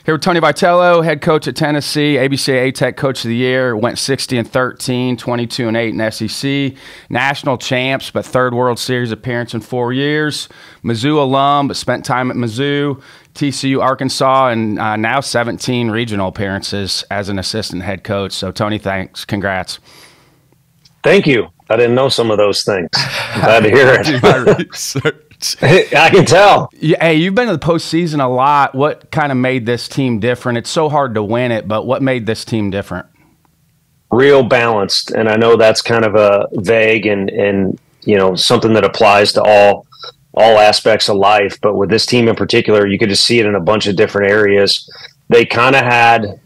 Here with Tony Vitello, head coach at Tennessee, ABCA Tech Coach of the Year, went 60-13, 22-8 in SEC, national champs, but third World Series appearance in 4 years. Mizzou alum, but spent time at Mizzou, TCU, Arkansas, and now 17 regional appearances as an assistant head coach. So, Tony, thanks. Congrats. Thank you. I didn't know some of those things. I'm glad to hear it. I can tell. Hey, you've been to the postseason a lot. What kind of made this team different? It's so hard to win it, but what made this team different? Real balanced, and I know that's kind of a vague and you know, something that applies to all aspects of life. But with this team in particular, you could just see it in a bunch of different areas. They kind of had.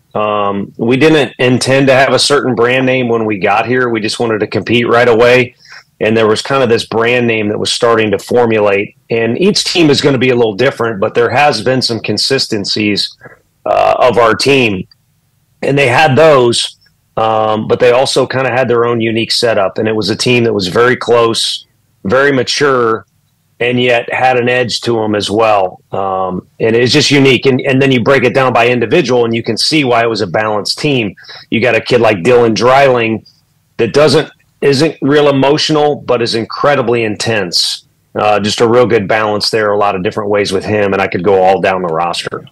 We didn't intend to have a certain brand name when we got here. We just wanted to compete right away. And there was kind of this brand name that was starting to formulate. And each team is going to be a little different, but there has been some consistencies of our team. And they had those, but they also kind of had their own unique setup. And it was a team that was very close, very mature, and yet had an edge to them as well. And it's just unique. And then you break it down by individual, and you can see why it was a balanced team. You got a kid like Dylan Dreiling that isn't real emotional, but is incredibly intense. Just a real good balance there, a lot of different ways with him, and I could go all down the roster.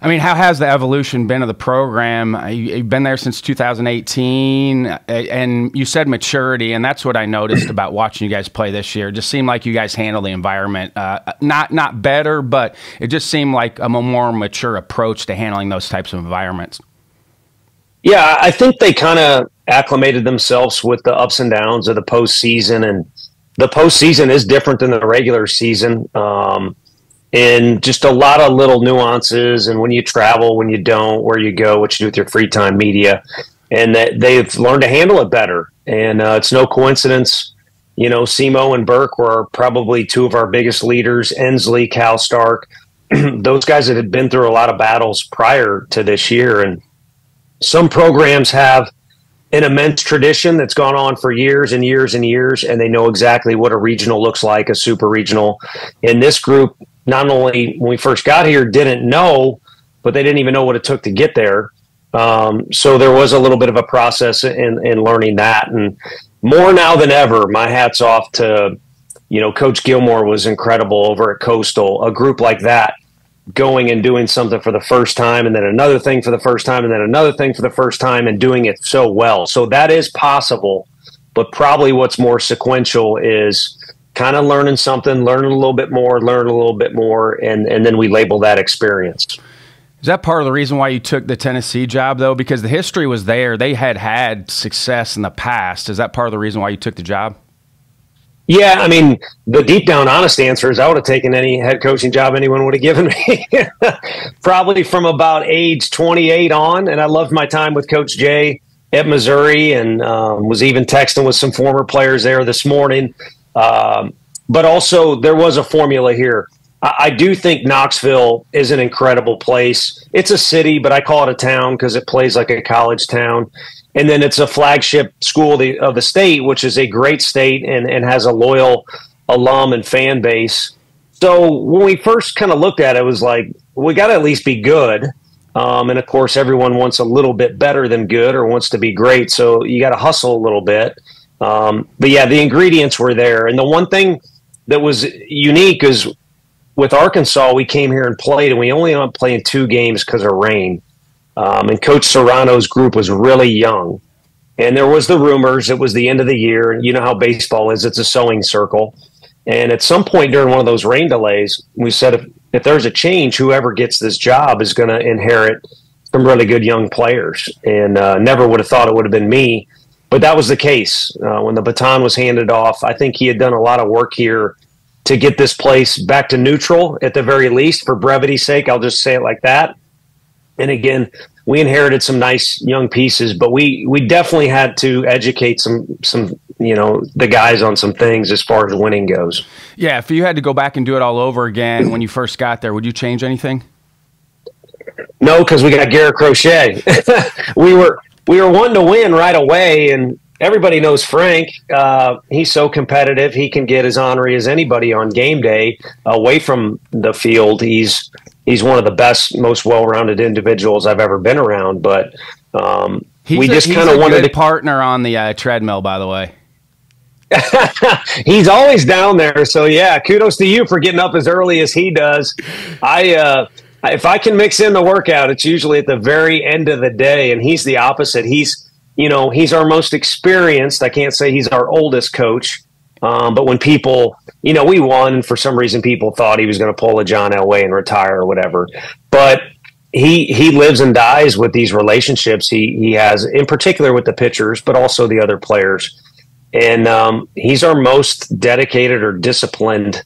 I mean, how has the evolution been of the program? You've been there since 2018, and you said maturity, and that's what I noticed about watching you guys play this year. It just seemed like you guys handle the environment not better, but it just seemed like a more mature approach to handling those types of environments. Yeah, I think they kind of acclimated themselves with the ups and downs of the postseason, and the postseason is different than the regular season. And just a lot of little nuances, and when you travel, when you don't, where you go, what you do with your free time media, and that they've learned to handle it better. And it's no coincidence, you know, Simo and Burke were probably two of our biggest leaders, Ensley, Cal Stark, those guys that had been through a lot of battles prior to this year. And some programs have an immense tradition that's gone on for years and years and years, and they know exactly what a regional looks like, a super regional. In this group, not only when we first got here didn't know, but they didn't even know what it took to get there. So there was a little bit of a process in learning that. And more now than ever, my hat's off to, you know, Coach Gilmore was incredible over at Coastal, a group like that, going and doing something for the first time, and then another thing for the first time, and then another thing for the first time, and doing it so well. So that is possible, but probably what's more sequential is kind of learning something, learning a little bit more, and then we label that experience. Is that part of the reason why you took the Tennessee job, though? Because the history was there. They had success in the past. Is that part of the reason why you took the job? Yeah, I mean, the deep down honest answer is I would have taken any head coaching job anyone would have given me. Probably from about age 28 on, and I loved my time with Coach Jay at Missouri, and was even texting with some former players there this morning. But also there was a formula here. I do think Knoxville is an incredible place. It's a city, but I call it a town because it plays like a college town. And then it's a flagship school of the state, which is a great state and has a loyal alum and fan base. So when we first kind of looked at it, it was like, we got to at least be good. And of course, everyone wants a little bit better than good or wants to be great. So you got to hustle a little bit. But yeah, the ingredients were there. And the one thing that was unique is with Arkansas, we came here and played, and we only ended up playing 2 games because of rain. And Coach Serrano's group was really young. And there was the rumors, it was the end of the year. And you know how baseball is, it's a sowing circle. And at some point during one of those rain delays, we said, if there's a change, whoever gets this job is going to inherit some really good young players. And never would have thought it would have been me. But that was the case. When the baton was handed off, I think he had done a lot of work here to get this place back to neutral at the very least. For brevity's sake, I'll just say it like that. And again, we inherited some nice young pieces, but we definitely had to educate some you know, the guys on some things as far as winning goes. Yeah, if you had to go back and do it all over again when you first got there, would you change anything? No, because we got Garrett Crochet. we were wanting to win right away, and everybody knows Frank. He's so competitive. He can get as ornery as anybody on game day away from the field. He's he's one of the best, most well-rounded individuals I've ever been around. But we just kind of wanted a partner on the treadmill, by the way. He's always down there. So yeah, kudos to you for getting up as early as he does. If I can mix in the workout, it's usually at the very end of the day, and he's the opposite. He's our most experienced. I can't say he's our oldest coach. But when people, we won, for some reason people thought he was going to pull a John Elway and retire or whatever. But he lives and dies with these relationships he has, in particular with the pitchers, but also the other players. And he's our most dedicated or disciplined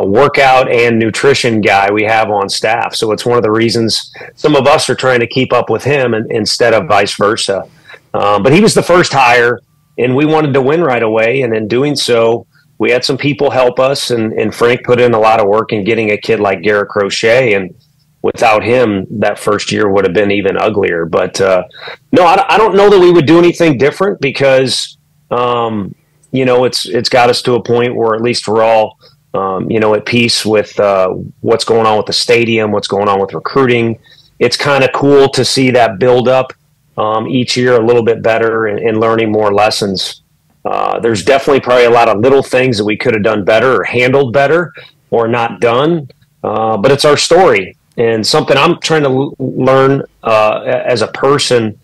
workout and nutrition guy we have on staff. So it's one of the reasons some of us are trying to keep up with him instead of vice versa. But he was the first hire, and we wanted to win right away. And in doing so, we had some people help us, and Frank put in a lot of work in getting a kid like Garrett Crochet. And without him, that first year would have been even uglier. But no, I don't know that we would do anything different because, it's got us to a point where at least we're all, at peace with what's going on with the stadium, what's going on with recruiting. It's kind of cool to see that build up each year a little bit better and learning more lessons. There's definitely probably a lot of little things that we could have done better or handled better or not done, but it's our story. And something I'm trying to learn as a person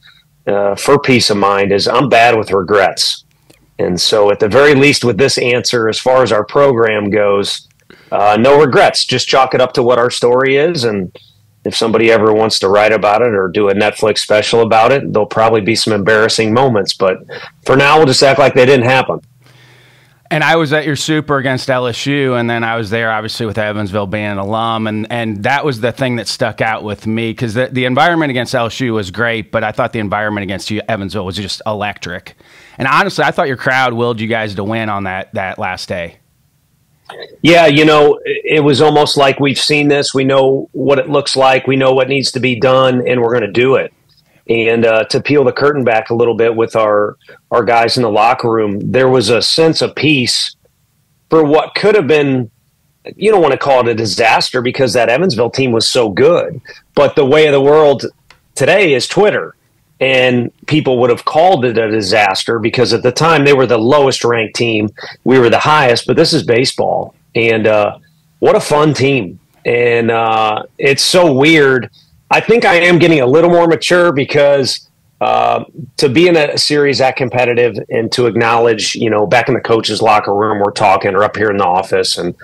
for peace of mind is I'm bad with regrets. And so at the very least with this answer, as far as our program goes, no regrets. Just chalk it up to what our story is. And if somebody ever wants to write about it or do a Netflix special about it, there'll probably be some embarrassing moments. But for now, we'll just act like they didn't happen. And I was at your Super against LSU, and then I was there, obviously, with Evansville being an alum, and that was the thing that stuck out with me, because the environment against LSU was great, but I thought the environment against Evansville was just electric. And honestly, I thought your crowd willed you guys to win on that last day. Yeah, it was almost like we've seen this. We know what it looks like. We know what needs to be done, and we're going to do it. And to peel the curtain back a little bit with our guys in the locker room, there was a sense of peace for what could have been, you don't want to call it a disaster because that Evansville team was so good. But the way of the world today is Twitter. And people would have called it a disaster because at the time they were the lowest ranked team. We were the highest, but this is baseball. And what a fun team. And it's so weird. I think I am getting a little more mature because to be in a series that competitive and to acknowledge, back in the coach's locker room, we're talking, or up here in the office, and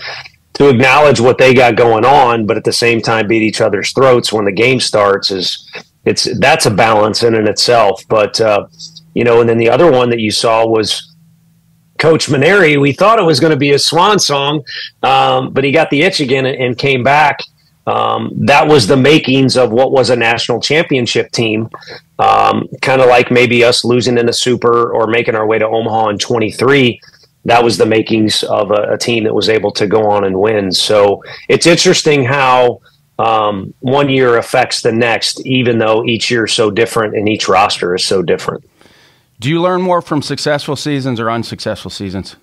to acknowledge what they got going on, but at the same time beat each other's throats when the game starts that's a balance in and itself. But, and then the other one that you saw was Coach Maneri. We thought it was going to be a swan song, but he got the itch again and came back. That was the makings of what was a national championship team, kind of like maybe us losing in the Super or making our way to Omaha in 23. That was the makings of a team that was able to go on and win. So it's interesting how one year affects the next, even though each year is so different and each roster is so different. Do you learn more from successful seasons or unsuccessful seasons?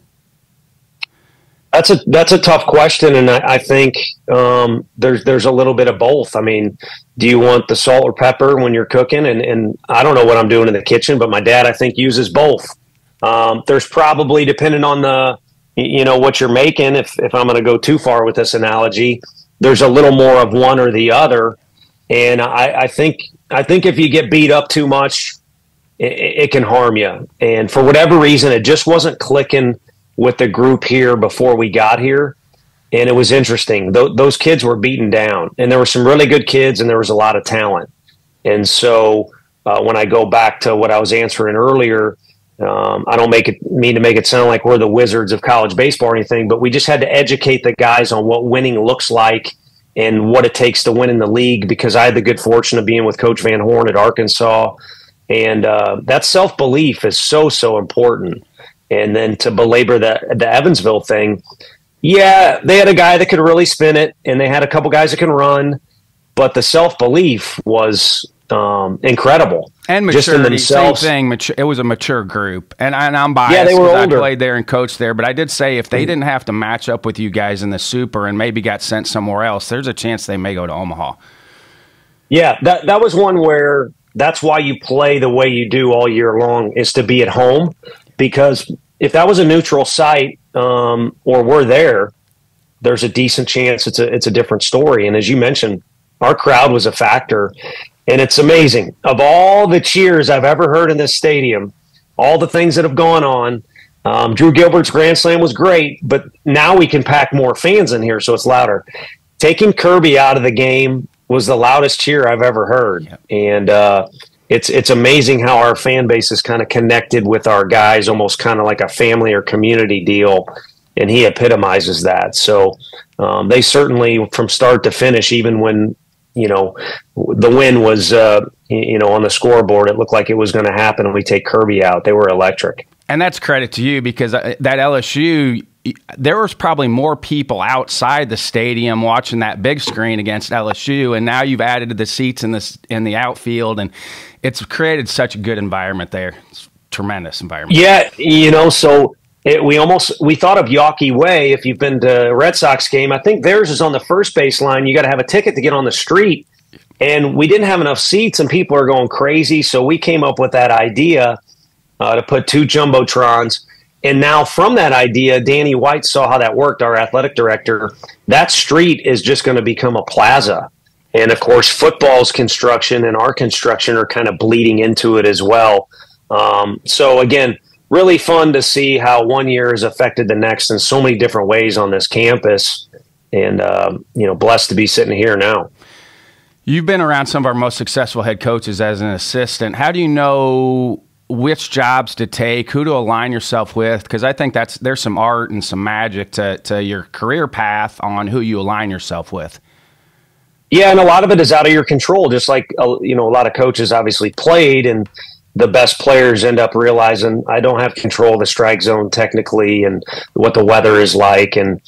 That's a tough question, and I think there's a little bit of both. I mean, do you want the salt or pepper when you're cooking? And I don't know what I'm doing in the kitchen, but my dad, I think, uses both. There's probably, depending on what you're making, if I'm going to go too far with this analogy, there's a little more of one or the other. And I think if you get beat up too much, it can harm you. And for whatever reason, it just wasn't clicking with the group here before we got here. And it was interesting. Those kids were beaten down, and there were some really good kids, and there was a lot of talent. And so when I go back to what I was answering earlier, I don't mean to make it sound like we're the wizards of college baseball or anything, but we just had to educate the guys on what winning looks like and what it takes to win in the league, because I had the good fortune of being with Coach Van Horn at Arkansas. And that self-belief is so important. And then to belabor the Evansville thing, yeah, they had a guy that could really spin it, and they had a couple guys that can run, but the self-belief was incredible. And maturity, same thing. It was a mature group, and I'm biased. Yeah, they were older. I played there and coached there, but I did say if they didn't have to match up with you guys in the Super and maybe got sent somewhere else, there's a chance they may go to Omaha. Yeah, that was one where that's why you play the way you do all year long, is to be at home, because if that was a neutral site or we're there's a decent chance it's a different story. And as you mentioned, our crowd was a factor. And it's amazing. Of all the cheers I've ever heard in this stadium, all the things that have gone on, Drew Gilbert's Grand Slam was great, but now we can pack more fans in here, so it's louder. Taking Kirby out of the game was the loudest cheer I've ever heard. Yep. And it's amazing how our fan base is kind of connected with our guys, almost kind of like a family or community deal, and he epitomizes that. So they certainly, from start to finish, even when the win was, on the scoreboard, it looked like it was going to happen and we take Kirby out. They were electric. And that's credit to you, because that LSU, there was probably more people outside the stadium watching that big screen against LSU, and now you've added to the seats in the outfield, and it's created such a good environment there. It's a tremendous environment. Yeah, so we thought of Yawkey Way. If you've been to a Red Sox game, I think theirs is on the first baseline. You got to have a ticket to get on the street, and we didn't have enough seats, and people are going crazy. So we came up with that idea to put 2 jumbotrons. And now from that idea, Danny White saw how that worked, our athletic director. That street is just going to become a plaza. And of course, football's construction and our construction are kind of bleeding into it as well. So again, really fun to see how one year has affected the next in so many different ways on this campus, and blessed to be sitting here now. You've been around some of our most successful head coaches as an assistant. How do you know which jobs to take, who to align yourself with? Because I think there's some art and some magic to your career path on who you align yourself with. Yeah, and a lot of it is out of your control. Just like a lot of coaches obviously played, and the best players end up realizing I don't have control of the strike zone technically and what the weather is like. And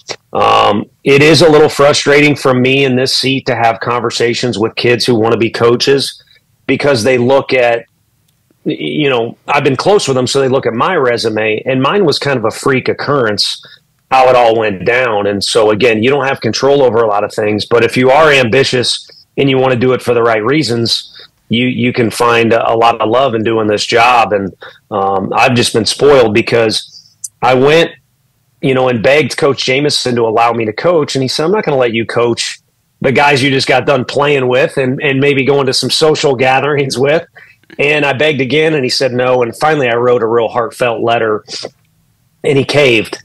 it is a little frustrating for me in this seat to have conversations with kids who want to be coaches, because they look at, I've been close with them, so they look at my resume, and mine was kind of a freak occurrence how it all went down. And so again, you don't have control over a lot of things, but if you are ambitious and you want to do it for the right reasons, you can find a lot of love in doing this job. And I've just been spoiled, because I went, and begged Coach Jameson to allow me to coach. And he said, I'm not going to let you coach the guys you just got done playing with and maybe going to some social gatherings with. And I begged again, and he said no. And finally I wrote a real heartfelt letter, and he caved.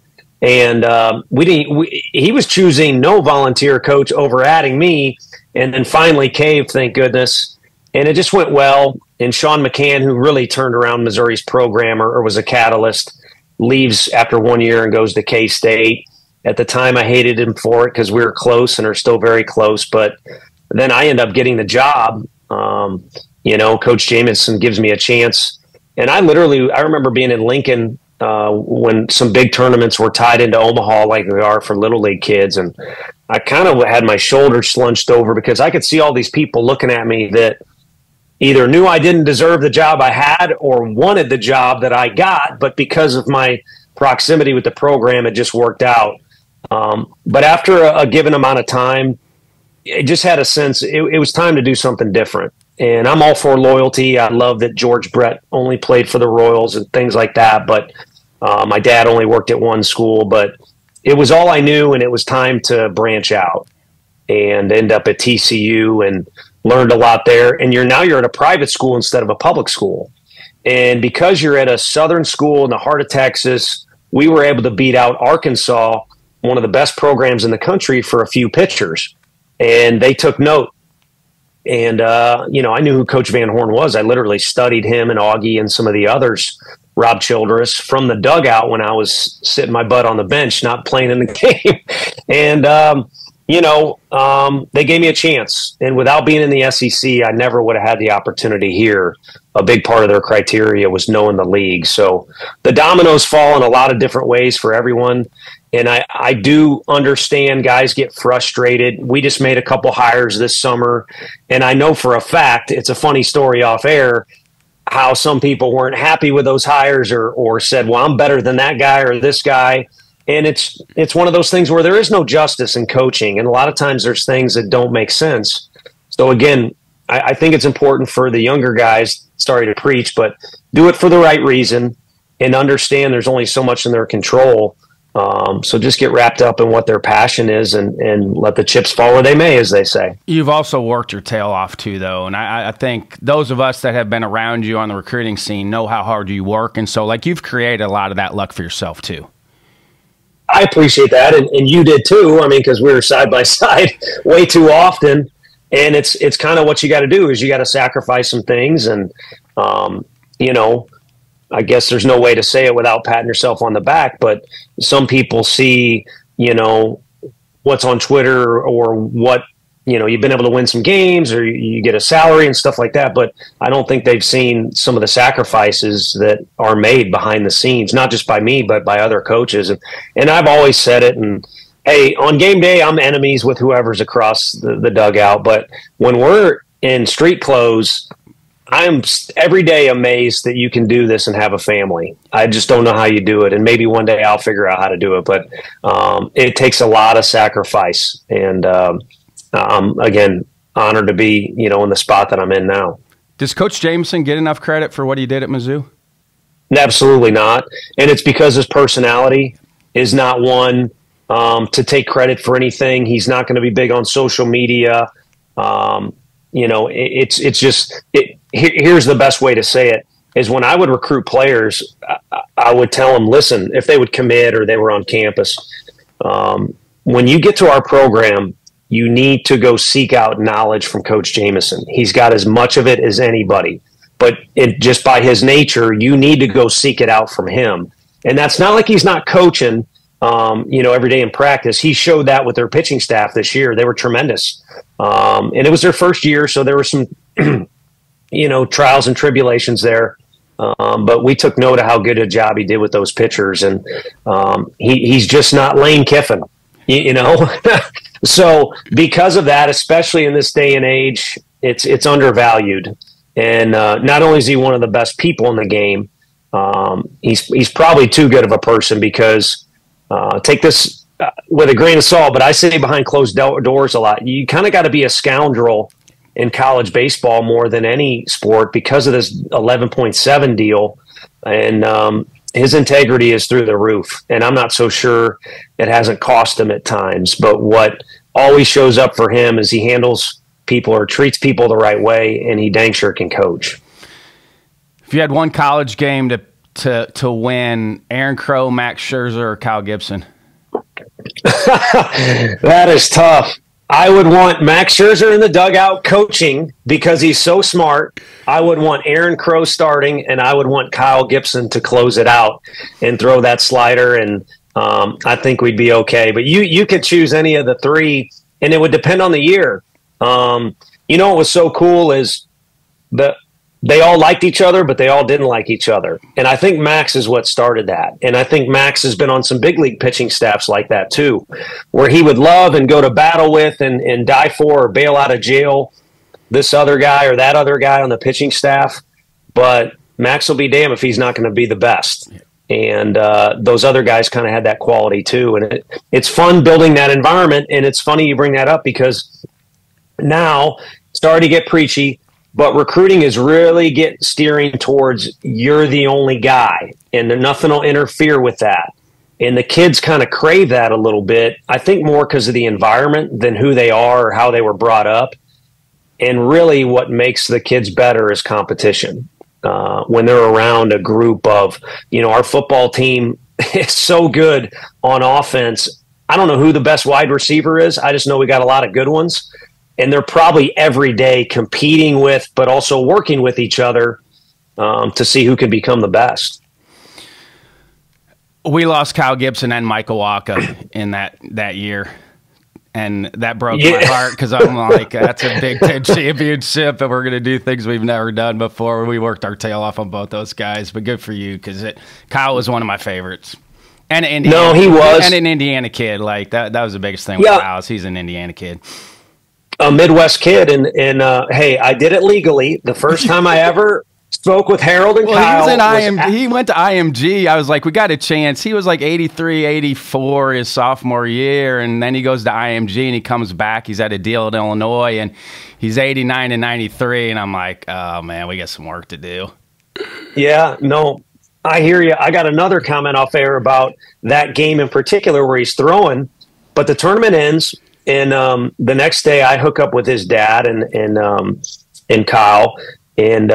And he was choosing no volunteer coach over adding me, and then finally caved, thank goodness. And it just went well. And Sean McCann, who really turned around Missouri's program or was a catalyst, leaves after 1 year and goes to K-State. At the time, I hated him for it because we were close and are still very close. But then I end up getting the job. Coach Jameson gives me a chance. And I remember being in Lincoln when some big tournaments were tied into Omaha like they are for Little League kids. And I kind of had my shoulders slunched over, because I could see all these people looking at me that either knew I didn't deserve the job I had or wanted the job that I got, but because of my proximity with the program, it just worked out. But after a given amount of time, it just had a sense it was time to do something different. And I'm all for loyalty. I love that George Brett only played for the Royals and things like that. But my dad only worked at one school. But it was all I knew, and it was time to branch out and end up at TCU, and learned a lot there. And you're at a private school instead of a public school. And because you're at a southern school in the heart of Texas, we were able to beat out Arkansas, one of the best programs in the country, for a few pitchers. And they took note. And, I knew who Coach Van Horn was. I literally studied him and Augie and some of the others, Rob Childress, from the dugout when I was sitting my butt on the bench, not playing in the game. And They gave me a chance. And without being in the SEC, I never would have had the opportunity here. A big part of their criteria was knowing the league. So the dominoes fall in a lot of different ways for everyone. And I do understand guys get frustrated. We just made a couple hires this summer. And I know for a fact, it's a funny story off air, how some people weren't happy with those hires or said, well, I'm better than that guy or this guy. And it's one of those things where there is no justice in coaching. And a lot of times there's things that don't make sense. So again, I think it's important for the younger guys, sorry to preach, but do it for the right reason and understand there's only so much in their control. So just get wrapped up in what their passion is and let the chips fall where they may, as they say. You've also worked your tail off too, though. And I think those of us that have been around you on the recruiting scene know how hard you work. And so you've created a lot of that luck for yourself too. I appreciate that. And you did too. I mean, because we were side by side way too often. And it's kind of what you got to do is you got to sacrifice some things. And, I guess there's no way to say it without patting yourself on the back, but some people see, what's on Twitter or what, you've been able to win some games or you get a salary and stuff like that. But I don't think they've seen some of the sacrifices that are made behind the scenes, not just by me, but by other coaches. And I've always said it. And hey, on game day, I'm enemies with whoever's across the dugout. But when we're in street clothes, I'm every day amazed that you can do this and have a family. I just don't know how you do it. And maybe one day I'll figure out how to do it. But it takes a lot of sacrifice. And I'm, again, honored to be, in the spot that I'm in now. Does Coach Jameson get enough credit for what he did at Mizzou? Absolutely not. And it's because his personality is not one to take credit for anything. He's not going to be big on social media. It's just here's the best way to say it is when I would recruit players, I would tell them, listen, if they would commit or they were on campus, when you get to our program, you need to go seek out knowledge from Coach Jameson. He's got as much of it as anybody, but just by his nature, you need to go seek it out from him. And that's not like he's not coaching, every day in practice. He showed that with their pitching staff this year. They were tremendous. And it was their first year, so there were some, trials and tribulations there. But we took note of how good a job he did with those pitchers. And he's just not Lane Kiffin, So because of that, especially in this day and age, it's undervalued. And not only is he one of the best people in the game, he's probably too good of a person because take this with a grain of salt, but I say behind closed doors a lot. You kind of got to be a scoundrel in college baseball more than any sport because of this 11.7 deal. And his integrity is through the roof. And I'm not so sure it hasn't cost him at times. But what always shows up for him is he handles people or treats people the right way, and he dang sure can coach. If you had one college game to win, Aaron Crow, Max Scherzer, or Kyle Gibson? That is tough. I would want Max Scherzer in the dugout coaching because he's so smart. I would want Aaron Crow starting, and I would want Kyle Gibson to close it out and throw that slider, and I think we'd be okay. But you could choose any of the three, and it would depend on the year. What was so cool is they all liked each other, but they all didn't like each other. And I think Max is what started that. And I think Max has been on some big league pitching staffs like that too, where he would love and go to battle with and die for or bail out of jail this other guy or that other guy on the pitching staff. But Max will be damned if he's not going to be the best. And those other guys kind of had that quality too. And it's fun building that environment. And it's funny you bring that up because now, sorry to get preachy, but recruiting is really steering towards you're the only guy, and nothing will interfere with that. And the kids kind of crave that a little bit, I think more because of the environment than who they are or how they were brought up. And really what makes the kids better is competition. When they're around a group of, our football team is so good on offense. I don't know who the best wide receiver is. I just know we got a lot of good ones. And they're probably every day competing with, but also working with each other to see who can become the best. We lost Kyle Gibson and Michael Waka in that year. And that broke my heart because I'm like, that's a Big Ten championship, and we're going to do things we've never done before. We worked our tail off on both those guys, but good for you because Kyle was one of my favorites. And an Indiana, no, he was. And an Indiana kid. Like, that was the biggest thing with Kyle. He's an Indiana kid. A Midwest kid. And hey, I did it legally. The first time I ever spoke with Harold and Kyle. He went to IMG. I was like, we got a chance. He was like 83, 84 his sophomore year, and then he goes to IMG and he comes back. He's at a deal at Illinois, and he's 89 and 93, and I'm like, oh, man, we got some work to do. Yeah, no, I hear you. I got another comment off air about that game in particular where he's throwing, but the tournament ends, and the next day I hook up with his dad and Kyle. And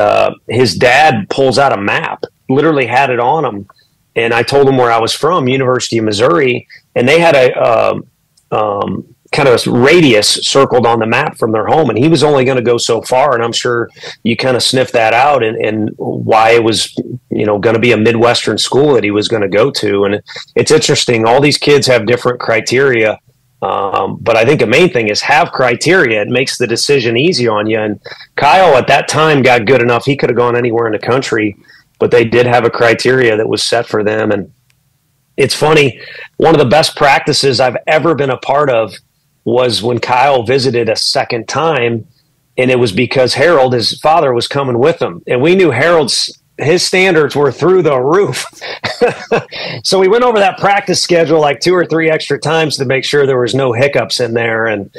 his dad pulls out a map, literally had it on him. And I told him where I was from, University of Missouri. And they had a kind of a radius circled on the map from their home. And he was only going to go so far. And I'm sure you kind of sniffed that out and why it was, going to be a Midwestern school that he was going to go to. And it's interesting. All these kids have different criteria. But I think the main thing is have criteria. It makes the decision easy on you. And Kyle at that time got good enough. He could have gone anywhere in the country, but they did have a criteria that was set for them. And it's funny. One of the best practices I've ever been a part of was when Kyle visited a second time. And it was because Harold, his father, was coming with him. And we knew his standards were through the roof. So we went over that practice schedule like 2 or 3 extra times to make sure there was no hiccups in there. And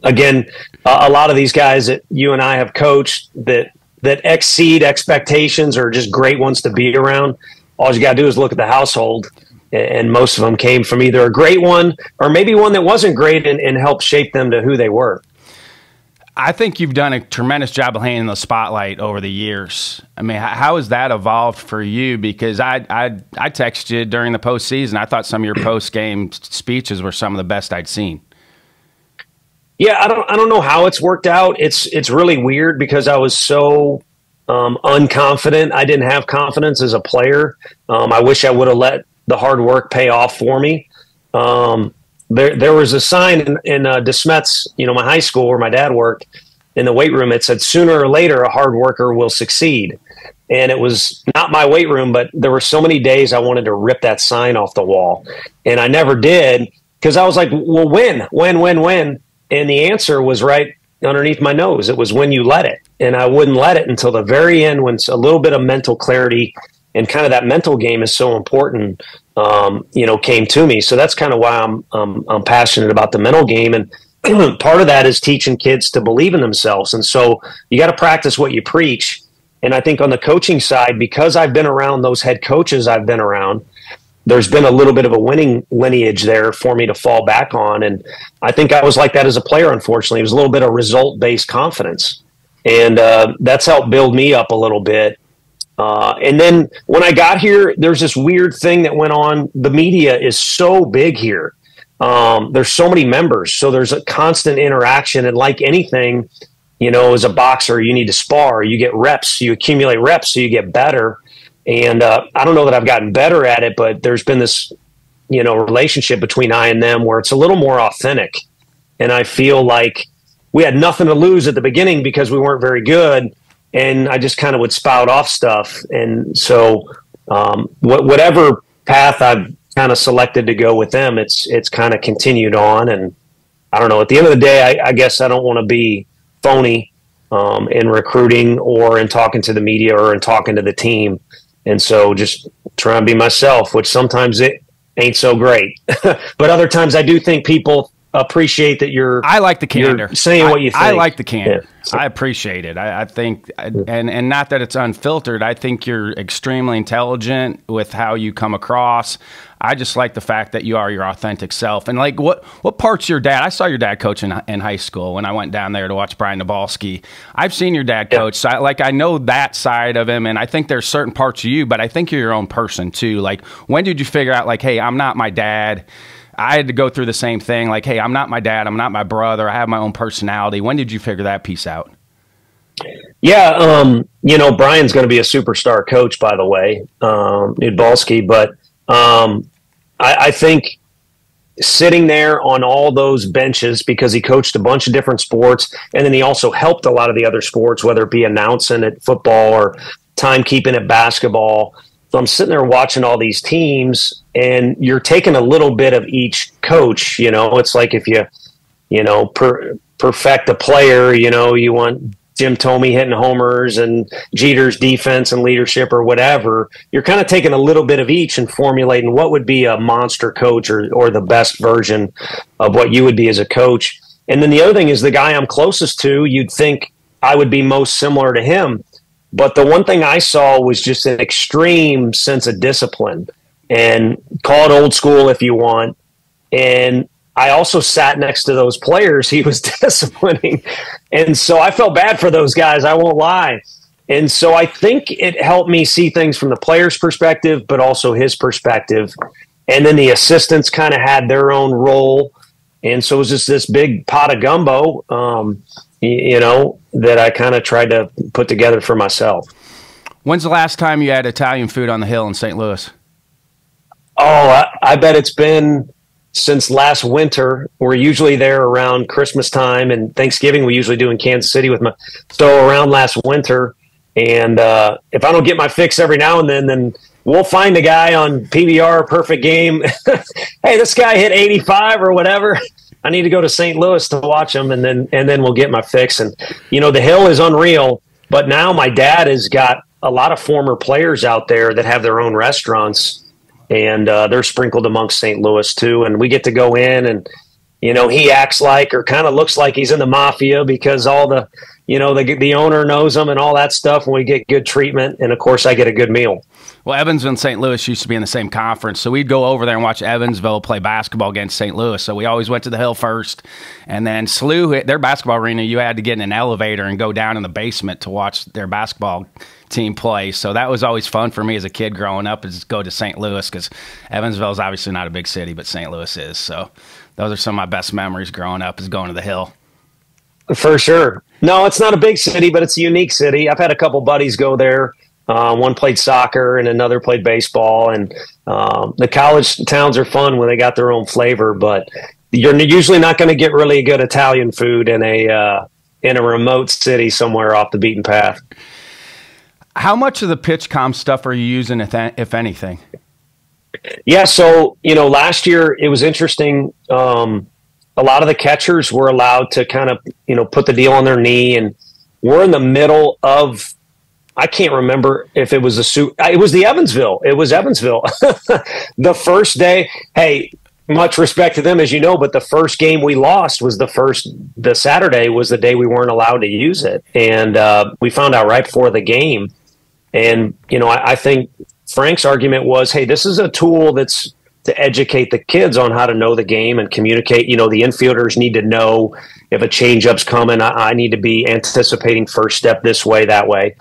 again, a lot of these guys that you and I have coached that exceed expectations are just great ones to be around. All you got to do is look at the household. And most of them came from either a great one or maybe one that wasn't great and helped shape them to who they were. I think you've done a tremendous job of handling the spotlight over the years. I mean, how has that evolved for you? Because I texted you during the postseason. I thought some of your post-game speeches were some of the best I'd seen. Yeah, I don't know how it's worked out. It's really weird because I was so unconfident. I didn't have confidence as a player. I wish I would have let the hard work pay off for me. There was a sign in DeSmet's, my high school where my dad worked, in the weight room. It said, sooner or later, a hard worker will succeed. And it was not my weight room, but there were so many days I wanted to rip that sign off the wall. And I never did because I was like, well, when? And the answer was right underneath my nose. It was when you let it. And I wouldn't let it until the very end when a little bit of mental clarity and kind of that mental game is so important, came to me. So that's kind of why I'm passionate about the mental game. And part of that is teaching kids to believe in themselves. And so you got to practice what you preach. And I think on the coaching side, because I've been around those head coaches I've been around, there's been a little bit of a winning lineage there for me to fall back on. And I think I was like that as a player, unfortunately. It was a little bit of result-based confidence. And that's helped build me up a little bit. And then when I got here, there's this weird thing that went on. The media is so big here. There's so many members. So there's a constant interaction. And like anything, as a boxer, you need to spar. You get reps. You accumulate reps so you get better. And I don't know that I've gotten better at it, but there's been this, relationship between I and them where it's a little more authentic. And I feel like we had nothing to lose at the beginning because we weren't very good. And I just kind of would spout off stuff. And so whatever path I've kind of selected to go with them, it's kind of continued on. And I don't know, at the end of the day, I guess I don't want to be phony in recruiting or in talking to the media or in talking to the team. And so just try and be myself, which sometimes it ain't so great. But other times I do think people appreciate that I like the candor. You're saying what you think. I like the candor. Yeah. So, I appreciate it. I think, and not that it's unfiltered, I think you're extremely intelligent with how you come across. I just like the fact that you are your authentic self. And like, what parts of your dad? I saw your dad coach in high school when I went down there to watch Brian Nabalski. I've seen your dad coach. So I know that side of him, and I think there's certain parts of you, but I think you're your own person too. Like, when did you figure out, like, hey, I'm not my dad? I had to go through the same thing. Like, hey, I'm not my dad. I'm not my brother. I have my own personality. When did you figure that piece out? Yeah. Brian's going to be a superstar coach, by the way, Nabalski, but I think sitting there on all those benches because he coached a bunch of different sports, and then he also helped a lot of the other sports, whether it be announcing at football or timekeeping at basketball. So I'm sitting there watching all these teams, and you're taking a little bit of each coach. It's like if perfect a player, you want Jim Thome hitting homers and Jeter's defense and leadership or whatever. You're kind of taking a little bit of each and formulating what would be a monster coach or the best version of what you would be as a coach. And then the other thing is the guy I'm closest to, you'd think I would be most similar to him. But the one thing I saw was just an extreme sense of discipline, and call it old school if you want. And I also sat next to those players he was disciplining. And so I felt bad for those guys, I won't lie. And so I think it helped me see things from the player's perspective, but also his perspective. And then the assistants kind of had their own role. And so it was just this big pot of gumbo, that I kind of tried to put together for myself. When's the last time you had Italian food on the Hill in St. Louis? Oh, I bet it's been since last winter. We're usually there around Christmas time, and Thanksgiving we usually do in Kansas City so around last winter. And if I don't get my fix every now and then we'll find a guy on PBR Perfect Game. Hey, this guy hit 85 or whatever. I need to go to St. Louis to watch him, and then we'll get my fix. And the Hill is unreal. But now my dad has got a lot of former players out there that have their own restaurants. And they're sprinkled amongst St. Louis too. And we get to go in, and, he acts like, or kind of looks like he's in the mafia because all the owner knows him and all that stuff. And we get good treatment. And of course I get a good meal. Well, Evansville and St. Louis used to be in the same conference. So we'd go over there and watch Evansville play basketball against St. Louis. So we always went to the Hill first. And then SLU, their basketball arena, you had to get in an elevator and go down in the basement to watch their basketball team play. So that was always fun for me as a kid growing up, is go to St. Louis, because Evansville is obviously not a big city, but St. Louis is. So those are some of my best memories growing up, is going to the Hill. For sure. No, it's not a big city, but it's a unique city. I've had a couple buddies go there. One played soccer and another played baseball. And the college towns are fun when they got their own flavor, but you're usually not going to get really good Italian food in a remote city somewhere off the beaten path. How much of the PitchCom stuff are you using, if anything? Yeah, so, last year it was interesting. A lot of the catchers were allowed to kind of, put the deal on their knee, and we're in the middle of, I can't remember if it was it was Evansville. It was Evansville. The first day, hey, much respect to them, as you know, but the first game we lost was the Saturday was the day we weren't allowed to use it. And we found out right before the game. And, I think Frank's argument was, hey, this is a tool that's to educate the kids on how to know the game and communicate. The infielders need to know if a changeup's coming. I need to be anticipating first step this way, that way.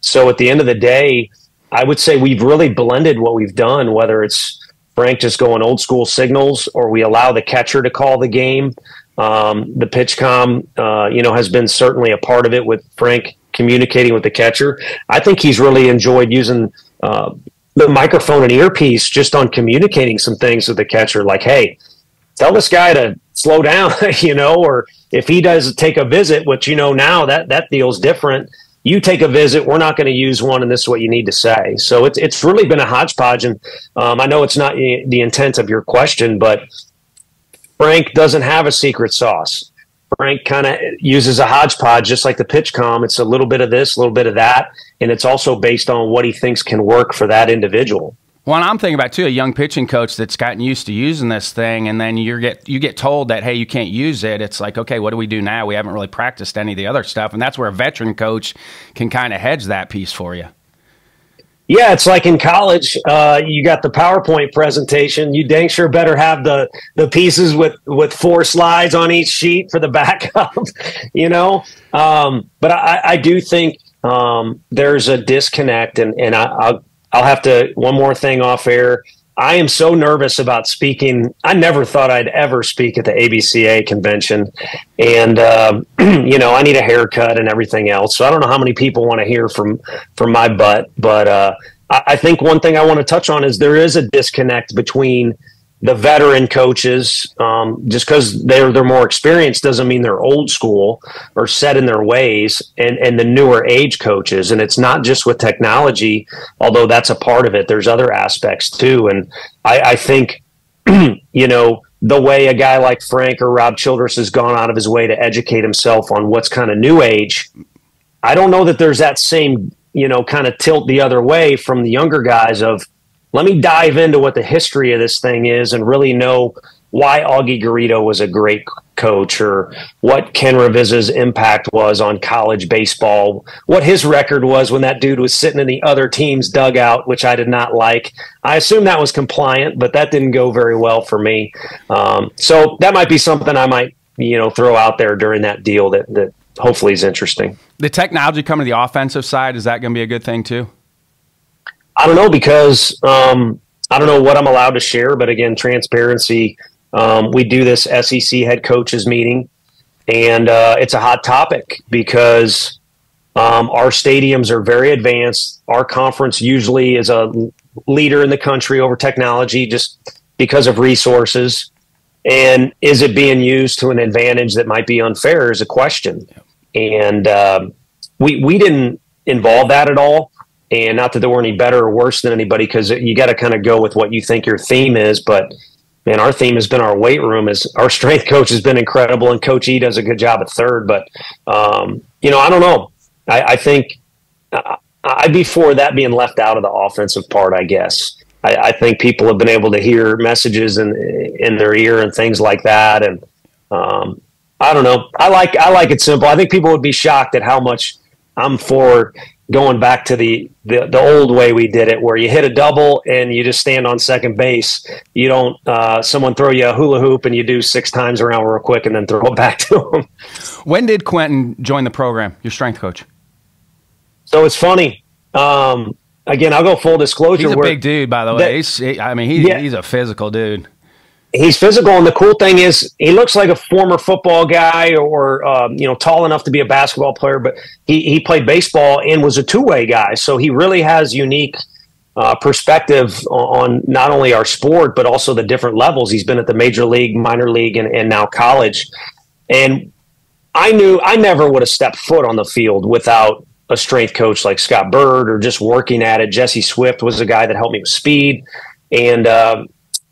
So at the end of the day, I would say we've really blended what we've done, whether it's Frank just going old school signals, or we allow the catcher to call the game. The PitchCom, has been certainly a part of it, with Frank communicating with the catcher. I think he's really enjoyed using the microphone and earpiece just on communicating some things with the catcher, like, hey, tell this guy to slow down, or if he does take a visit, which, now that deal's different. You take a visit, we're not going to use one, and this is what you need to say. So it's really been a hodgepodge, and I know it's not the intent of your question, but Frank doesn't have a secret sauce. Frank kind of uses a hodgepodge, just like the PitchCom. It's a little bit of this, a little bit of that, and it's also based on what he thinks can work for that individual. Well, I'm thinking about, too, a young pitching coach that's gotten used to using this thing, and then you get told that, hey, you can't use it. It's like, okay, what do we do now? We haven't really practiced any of the other stuff, and that's where a veteran coach can kind of hedge that piece for you. Yeah, it's like in college, you got the PowerPoint presentation. You dang sure better have the pieces with 4 slides on each sheet for the backup, But I do think there's a disconnect, and I'll have to, one more thing off air. I am so nervous about speaking. I never thought I'd ever speak at the ABCA convention. And, I need a haircut and everything else. So I don't know how many people want to hear from my butt. But I think one thing I want to touch on is there is a disconnect between the veteran coaches, just because they're more experienced doesn't mean they're old school or set in their ways, and the newer age coaches. And it's not just with technology, although that's a part of it. There's other aspects too. And I think, you know, the way a guy like Frank or Rob Childress has gone out of his way to educate himself on what's kind of new age, I don't know that there's that same, you know, kind of tilt the other way from the younger guys of, let me dive into what the history of this thing is and really know why Augie Garrido was a great coach, or what Ken Reviza's impact was on college baseball, what his record was when that dude was sitting in the other team's dugout, which I did not like. I assume that was compliant, but that didn't go very well for me. So that might be something I might, you know, throw out there during that deal that hopefully is interesting. The technology coming to the offensive side, is that going to be a good thing too? I don't know, because I don't know what I'm allowed to share, but again, transparency. We do this SEC head coaches meeting, and it's a hot topic because our stadiums are very advanced. Our conference usually is a leader in the country over technology just because of resources. And is it being used to an advantage that might be unfair is a question. And we didn't involve that at all. And not that they were any better or worse than anybody, because you got to kind of go with what you think your theme is. But man, our theme has been our weight room. Is our strength coach has been incredible, and Coach E does a good job at third. But you know, I don't know. I think I'd be for that being left out of the offensive part, I guess. I think people have been able to hear messages in their ear and things like that. And I don't know. I like it simple. I think people would be shocked at how much I'm for going back to the old way we did it, where you hit a double and you just stand on second base. You don't someone throw you a hula hoop and you do 6 times around real quick and then throw it back to them. When did Quentin join the program, your strength coach? So it's funny. Again, I'll go full disclosure. He's a big dude, by the way. He's a physical dude. He's physical, and the cool thing is he looks like a former football guy, or tall enough to be a basketball player, but he played baseball and was a two-way guy. So he really has unique perspective on not only our sport, but also the different levels. He's been at the major league, minor league, and now college. And I knew I never would have stepped foot on the field without a strength coach like Scott Bird, or just working at it. Jesse Swift was a guy that helped me with speed. And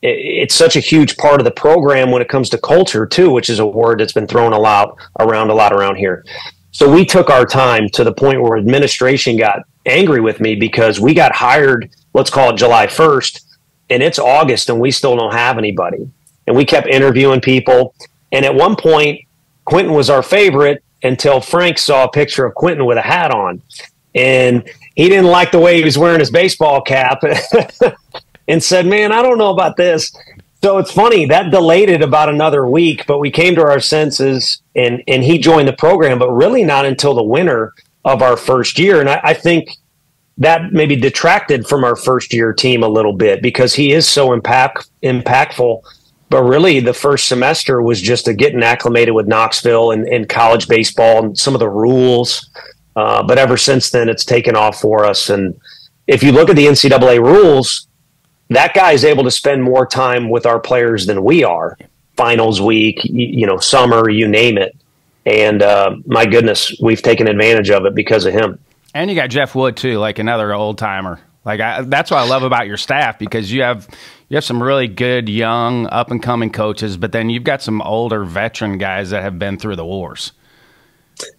it's such a huge part of the program when it comes to culture too, which is a word that's been thrown around here. So we took our time to the point where administration got angry with me because we got hired, let's call it July 1st, and it's August and we still don't have anybody. And we kept interviewing people. And at one point, Quentin was our favorite until Frank saw a picture of Quentin with a hat on. And he didn't like the way he was wearing his baseball cap and said, man, I don't know about this. So it's funny, that delayed it about another week, but we came to our senses and he joined the program, but really not until the winter of our first year. And I think that maybe detracted from our first year team a little bit because he is so impactful. But really the first semester was just getting acclimated with Knoxville and college baseball and some of the rules. But ever since then, it's taken off for us. And if you look at the NCAA rules, that guy is able to spend more time with our players than we are. Finals week, summer, you name it. And my goodness, we've taken advantage of it because of him. And you got Jeff Wood too, like another old timer. That's what I love about your staff, because you have some really good young up and coming coaches, but then you've got some older veteran guys that have been through the wars.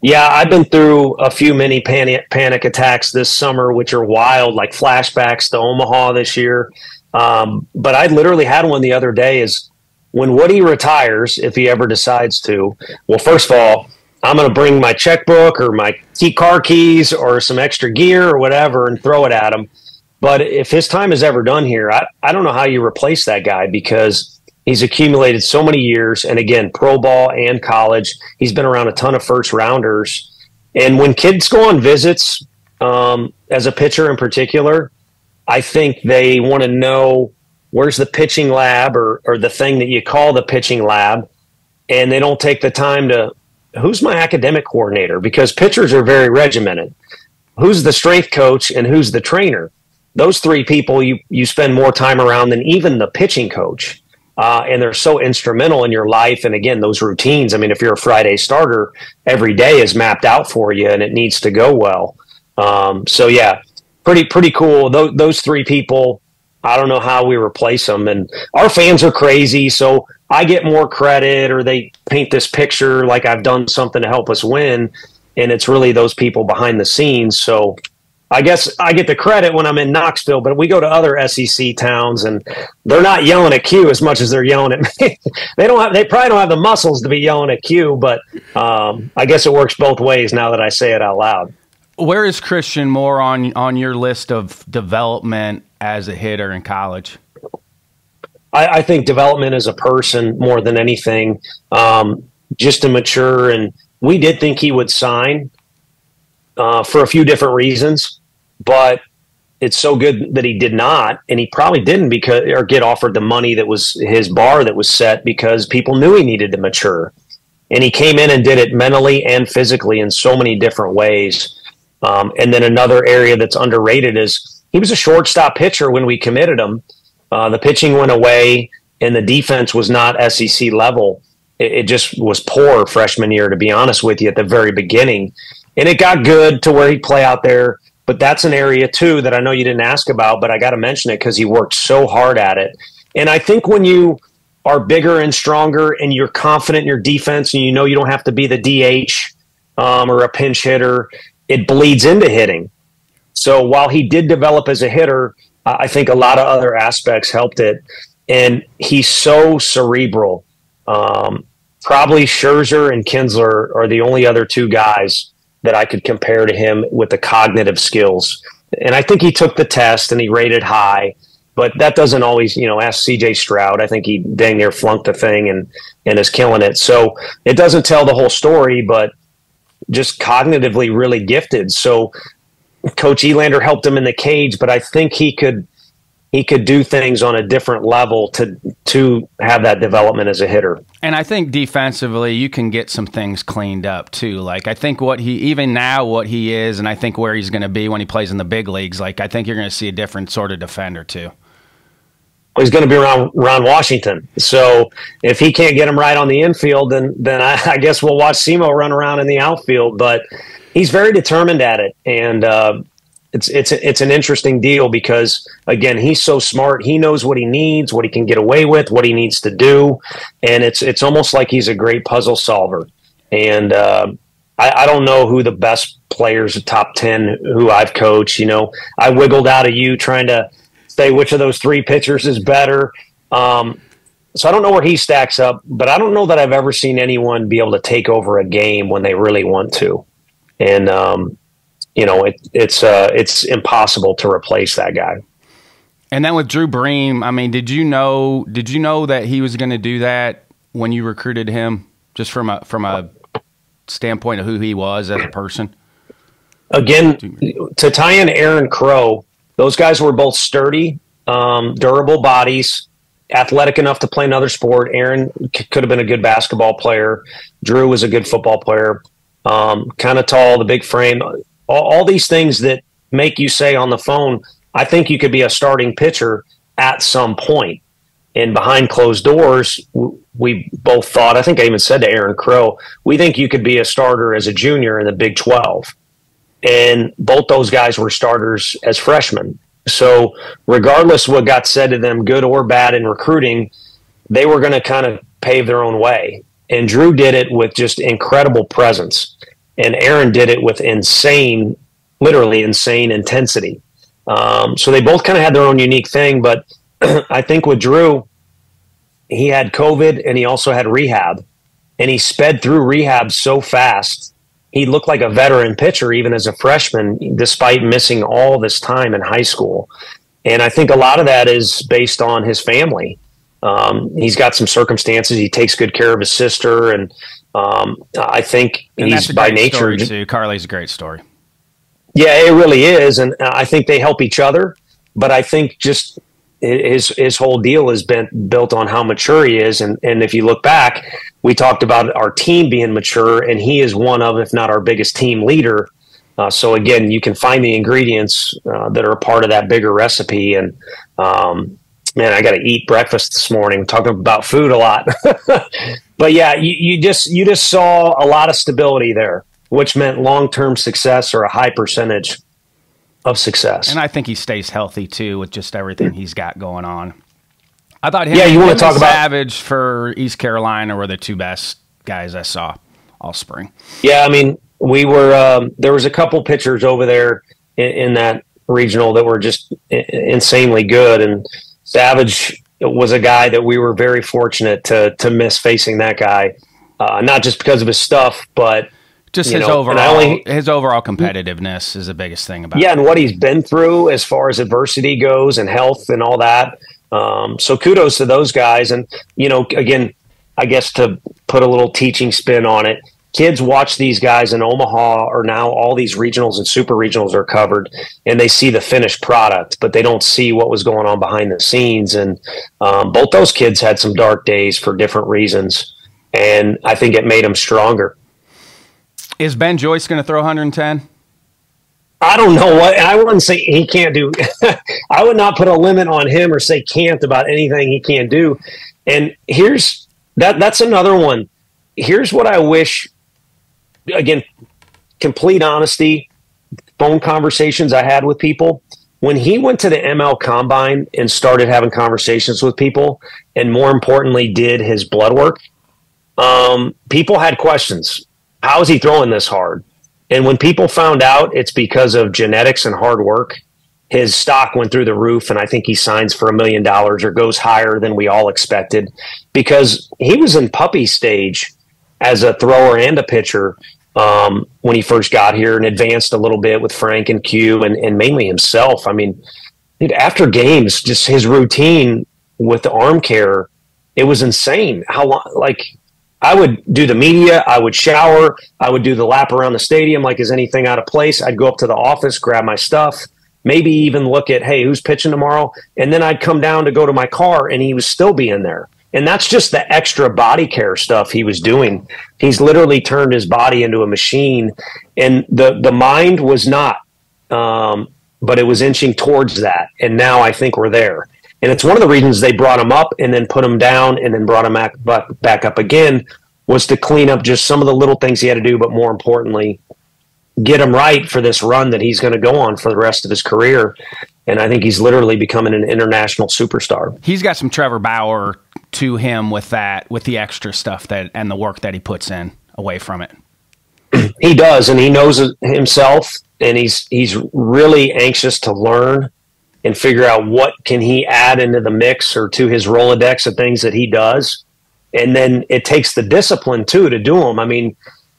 Yeah, I've been through a few mini panic attacks this summer, which are wild, like flashbacks to Omaha this year. But I literally had one the other day. Is when Woody retires, if he ever decides to. Well, first of all, I'm going to bring my checkbook or my car keys or some extra gear or whatever and throw it at him. But if his time is ever done here, I don't know how you replace that guy, because he's accumulated so many years. And again, pro ball and college, he's been around a ton of first rounders. And when kids go on visits, as a pitcher in particular, I think they want to know where's the pitching lab or the thing that you call the pitching lab. And they don't take the time to, who's my academic coordinator? Because pitchers are very regimented. Who's the strength coach and who's the trainer? Those three people you spend more time around than even the pitching coach. And they're so instrumental in your life. And again, those routines, I mean, if you're a Friday starter, every day is mapped out for you and it needs to go well. So yeah, pretty cool. Those three people, I don't know how we replace them. And our fans are crazy. So I get more credit, or they paint this picture like I've done something to help us win. And it's really those people behind the scenes. So I guess I get the credit when I'm in Knoxville, but we go to other SEC towns and they're not yelling at Q as much as they're yelling at me. They probably don't have the muscles to be yelling at Q, but I guess it works both ways now that I say it out loud. Where is Christian more on your list of development as a hitter in college? I think development as a person more than anything, just to mature. And we did think he would sign for a few different reasons, but it's so good that he did not, and he probably didn't get offered the money that was his bar that was set, because people knew he needed to mature. And he came in and did it mentally and physically in so many different ways. And then another area that's underrated is he was a shortstop pitcher when we committed him. The pitching went away and the defense was not SEC level. It just was poor freshman year, to be honest with you, at the very beginning. And it got good to where he'd play out there. But that's an area, too, that I know you didn't ask about, but I got to mention it because he worked so hard at it. And I think when you are bigger and stronger and you're confident in your defense and you know you don't have to be the DH or a pinch hitter, it bleeds into hitting. So while he did develop as a hitter, I think a lot of other aspects helped it. And he's so cerebral. Probably Scherzer and Kinsler are the only other two guys that I could compare to him with the cognitive skills. And I think he took the test and he rated high, but that doesn't always, ask CJ Stroud. I think he dang near flunked the thing and is killing it. So it doesn't tell the whole story, but just cognitively really gifted. So Coach Elander helped him in the cage, but I think he could do things on a different level to have that development as a hitter. And I think defensively, you can get some things cleaned up too. Like I think what he is, and I think where he's going to be when he plays in the big leagues, like I think you're going to see a different sort of defender too. Well, he's going to be around Washington. So if he can't get him right on the infield, then I guess we'll watch Simo run around in the outfield. But he's very determined at it. And it's an interesting deal because, again, he's so smart. He knows what he needs, what he can get away with, what he needs to do. And it's almost like he's a great puzzle solver. And I don't know who the best players, top 10 who I've coached. I wiggled out of you trying to say which of those three pitchers is better. So I don't know where he stacks up, but I don't know that I've ever seen anyone be able to take over a game when they really want to. And, it's impossible to replace that guy. And then with Drew Bream, I mean, did you know that he was going to do that when you recruited him, just from a standpoint of who he was as a person? Again, to tie in Aaron Crow, those guys were both sturdy, durable bodies, athletic enough to play another sport. Aaron could have been a good basketball player. Drew was a good football player, kind of tall, the big frame. All these things that make you say on the phone, I think you could be a starting pitcher at some point. And behind closed doors, we both thought, I think I even said to Aaron Crow, we think you could be a starter as a junior in the Big 12. And both those guys were starters as freshmen. So regardless what got said to them, good or bad in recruiting, they were going to kind of pave their own way. And Drew did it with just incredible presence. And Aaron did it with literally insane intensity. So they both kind of had their own unique thing. But I think with Drew, he had COVID and he also had rehab. And he sped through rehab so fast. He looked like a veteran pitcher even as a freshman, despite missing all this time in high school. And I think a lot of that is based on his family. He's got some circumstances. He takes good care of his sister. And I think he's by nature. Too. Carly's a great story. Yeah, it really is. And I think they help each other. But I think just his whole deal has been built on how mature he is. And if you look back, we talked about our team being mature, and he is one of, if not our biggest team leader. So again, you can find the ingredients that are a part of that bigger recipe. And man, I got to eat breakfast this morning. We're talking about food a lot. But yeah, you just saw a lot of stability there, which meant long-term success or a high percentage of success. And I think he stays healthy too with just everything he's got going on. I thought him, you want to talk about Savage for East Carolina were the two best guys I saw all spring. Yeah, I mean, we were there was a couple pitchers over there in that regional that were just insanely good, and Savage was a guy that we were very fortunate to miss facing that guy, not just because of his stuff, but just his overall competitiveness is the biggest thing about it. Yeah, and what he's been through as far as adversity goes and health and all that. So kudos to those guys. And, again, I guess to put a little teaching spin on it, kids watch these guys in Omaha, or now all these regionals and super regionals are covered, and they see the finished product, but they don't see what was going on behind the scenes. And both those kids had some dark days for different reasons, and I think it made them stronger. Is Ben Joyce going to throw 110? I don't know what. I wouldn't say he can't do. I would not put a limit on him or say can't about anything he can't do. And here's that's another one. Here's what I wish. Again, complete honesty, phone conversations I had with people. When he went to the ML Combine and started having conversations with people, and more importantly, did his blood work, people had questions. How is he throwing this hard? And when people found out it's because of genetics and hard work, his stock went through the roof, and I think he signs for $1 million or goes higher than we all expected, because he was in puppy stage as a thrower and a pitcher when he first got here, and advanced a little bit with Frank and Q and mainly himself. I mean, after games, just his routine with the arm care, it was insane. How long, I would do the media, I would shower, I would do the lap around the stadium like is anything out of place. I'd go up to the office, grab my stuff, maybe even look at, hey, who's pitching tomorrow? And then I'd come down to go to my car, and he was still being there. And that's just the extra body care stuff he was doing. He's literally turned his body into a machine, and the mind was not, but it was inching towards that. And now I think we're there. And it's one of the reasons they brought him up and then put him down and then brought him back up again, was to clean up just some of the little things he had to do, but more importantly, get him right for this run that he's going to go on for the rest of his career. And I think he's literally becoming an international superstar. He's got some Trevor Bauer to him with that, with the extra stuff and the work that he puts in away from it. He does, and he knows it himself, and he's really anxious to learn and figure out what can he add into the mix or to his Rolodex of things that he does. And then it takes the discipline too to do them. I mean,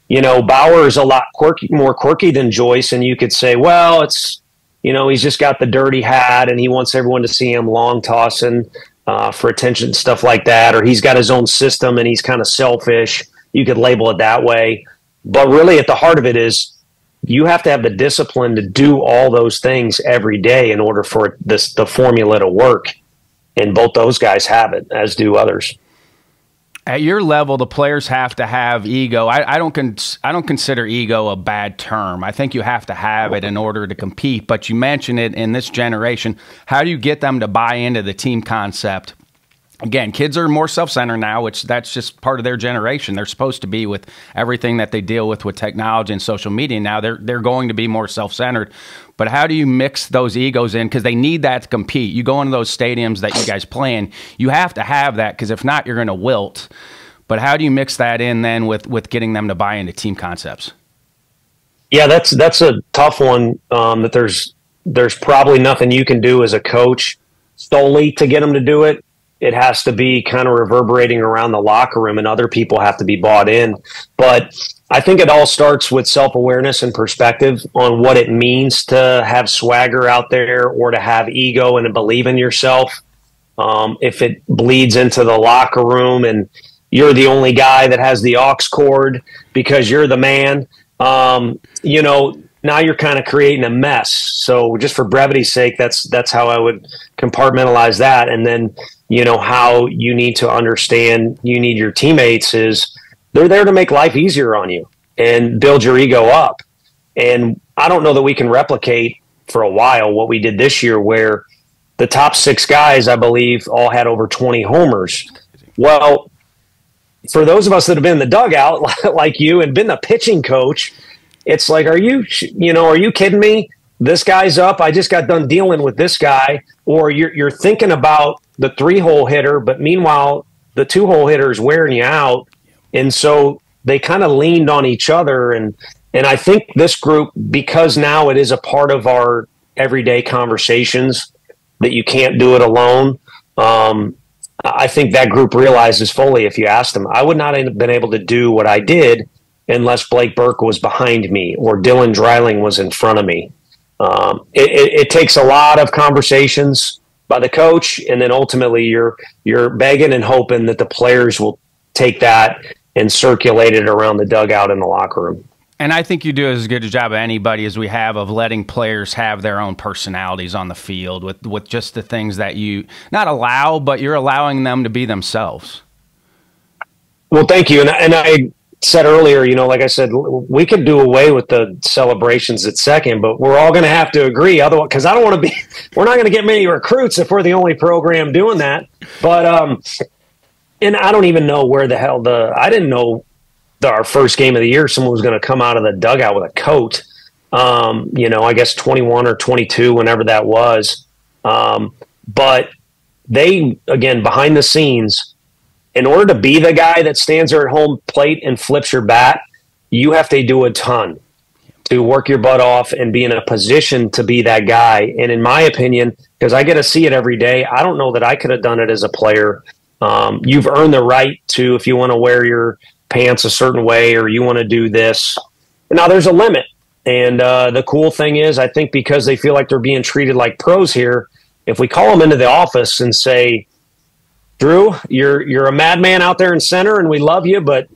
Bauer is a lot more quirky than Joyce, and you could say, well, it's, he's just got the dirty hat and he wants everyone to see him long tossing for attention, stuff like that. Or he's got his own system and he's kind of selfish. You could label it that way. But really at the heart of it is, you have to have the discipline to do all those things every day in order for the formula to work. And both those guys have it, as do others. At your level, the players have to have ego. I don't consider ego a bad term. I think you have to have it in order to compete. But you mentioned it in this generation. How do you get them to buy into the team concept? Again, kids are more self-centered now, which that's just part of their generation. They're supposed to be, with everything that they deal with technology and social media now. They're going to be more self-centered. But how do you mix those egos in? Because they need that to compete. You go into those stadiums that you guys play in, you have to have that, because if not, you're going to wilt. But how do you mix that in then with getting them to buy into team concepts? Yeah, that's a tough one. That there's probably nothing you can do as a coach solely to get them to do it. It has to be kind of reverberating around the locker room, and other people have to be bought in. But I think it all starts with self-awareness and perspective on what it means to have swagger out there, or to have ego and to believe in yourself. If it bleeds into the locker room and you're the only guy that has the aux cord because you're the man, now you're kind of creating a mess. So just for brevity's sake, that's how I would compartmentalize that. And then, how you need to understand you need your teammates is they're there to make life easier on you and build your ego up. And I don't know that we can replicate for a while what we did this year, where the top 6 guys, I believe, all had over 20 homers. Well, for those of us that have been in the dugout like you and been the pitching coach, it's like, are you kidding me? This guy's up. I just got done dealing with this guy. Or you're thinking about the 3-hole hitter, but meanwhile, the 2-hole hitter is wearing you out. And so they kind of leaned on each other. And I think this group, because now it is a part of our everyday conversations that you can't do it alone, I think that group realizes fully, if you ask them, I would not have been able to do what I did unless Blake Burke was behind me or Dylan Dreiling was in front of me. It takes a lot of conversations by the coach, and then ultimately you're begging and hoping that the players will take that and circulate it around the dugout in the locker room. And I think you do as good a job of anybody as we have of letting players have their own personalities on the field with just the things that you not allow, but you're allowing them to be themselves. Well, thank you. And I said earlier, like I said, we could do away with the celebrations at second, but we're all going to have to agree. Otherwise, because I don't want to be, we're not going to get many recruits if we're the only program doing that. But, and I don't even know where the hell I didn't know our first game of the year, someone was going to come out of the dugout with a coat, I guess 21 or 22, whenever that was. But they, again, behind the scenes, in order to be the guy that stands there at home plate and flips your bat, you have to do a ton to work your butt off and be in a position to be that guy. And in my opinion, because I get to see it every day, I don't know that I could have done it as a player. You've earned the right to, if you want to wear your pants a certain way or you want to do this. Now there's a limit. And the cool thing is, I think because they feel like they're being treated like pros here, if we call them into the office and say, Drew, you're a madman out there in center and we love you, but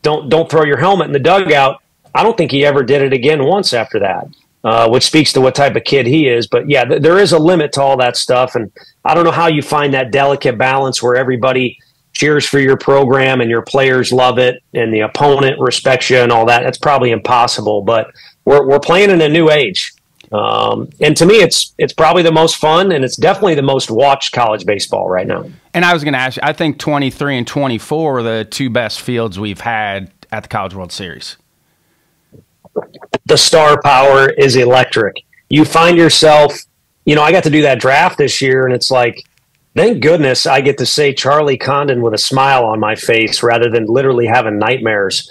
don't throw your helmet in the dugout. I don't think he ever did it again once after that, which speaks to what type of kid he is. But yeah, there is a limit to all that stuff. And I don't know how you find that delicate balance where everybody cheers for your program and your players love it and the opponent respects you and all that. That's probably impossible, but we're playing in a new age. And to me, it's probably the most fun, and it's definitely the most watched college baseball right now. And I was going to ask you, I think 23 and 24 are the 2 best fields we've had at the College World Series. The star power is electric. You find yourself, I got to do that draft this year, and it's like, thank goodness I get to say Charlie Condon with a smile on my face rather than literally having nightmares.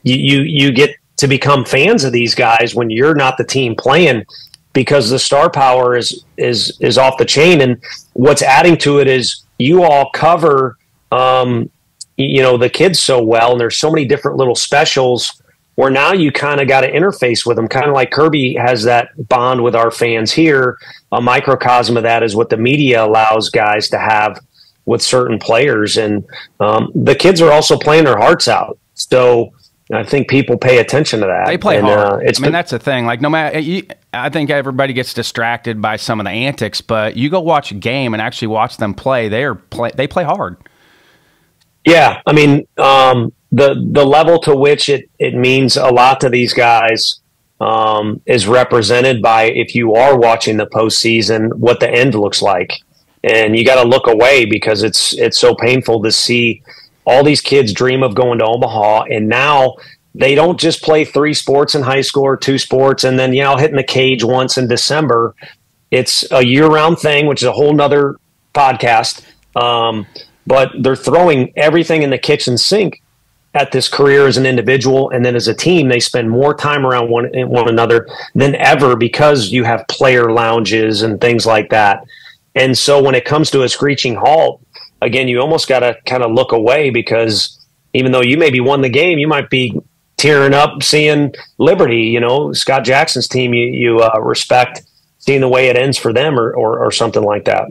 You get to become fans of these guys when you're not the team playing, because the star power is off the chain. And what's adding to it is you all cover, the kids so well, and there's so many different little specials where now you kind of got to interface with them, kind of like Kirby has that bond with our fans here. A microcosm of that is what the media allows guys to have with certain players. And the kids are also playing their hearts out. So I think people pay attention to that. They play hard. That's the thing. Like, no matter, I think everybody gets distracted by some of the antics, but you go watch a game and actually watch them play. They play hard. Yeah, I mean, the level to which it means a lot to these guys is represented by, if you are watching the postseason, what the end looks like, and you got to look away because it's so painful to see all these kids dream of going to Omaha, and now they don't just play 3 sports in high school or 2 sports and then hitting the cage once in December. It's a year-round thing, which is a whole nother podcast. But they're throwing everything in the kitchen sink at this career as an individual, and then as a team, they spend more time around one another than ever because you have player lounges and things like that. And so when it comes to a screeching halt, again, you almost got to kind of look away, because even though you maybe won the game, you might be tearing up seeing Liberty, Scott Jackson's team you respect, seeing the way it ends for them or something like that.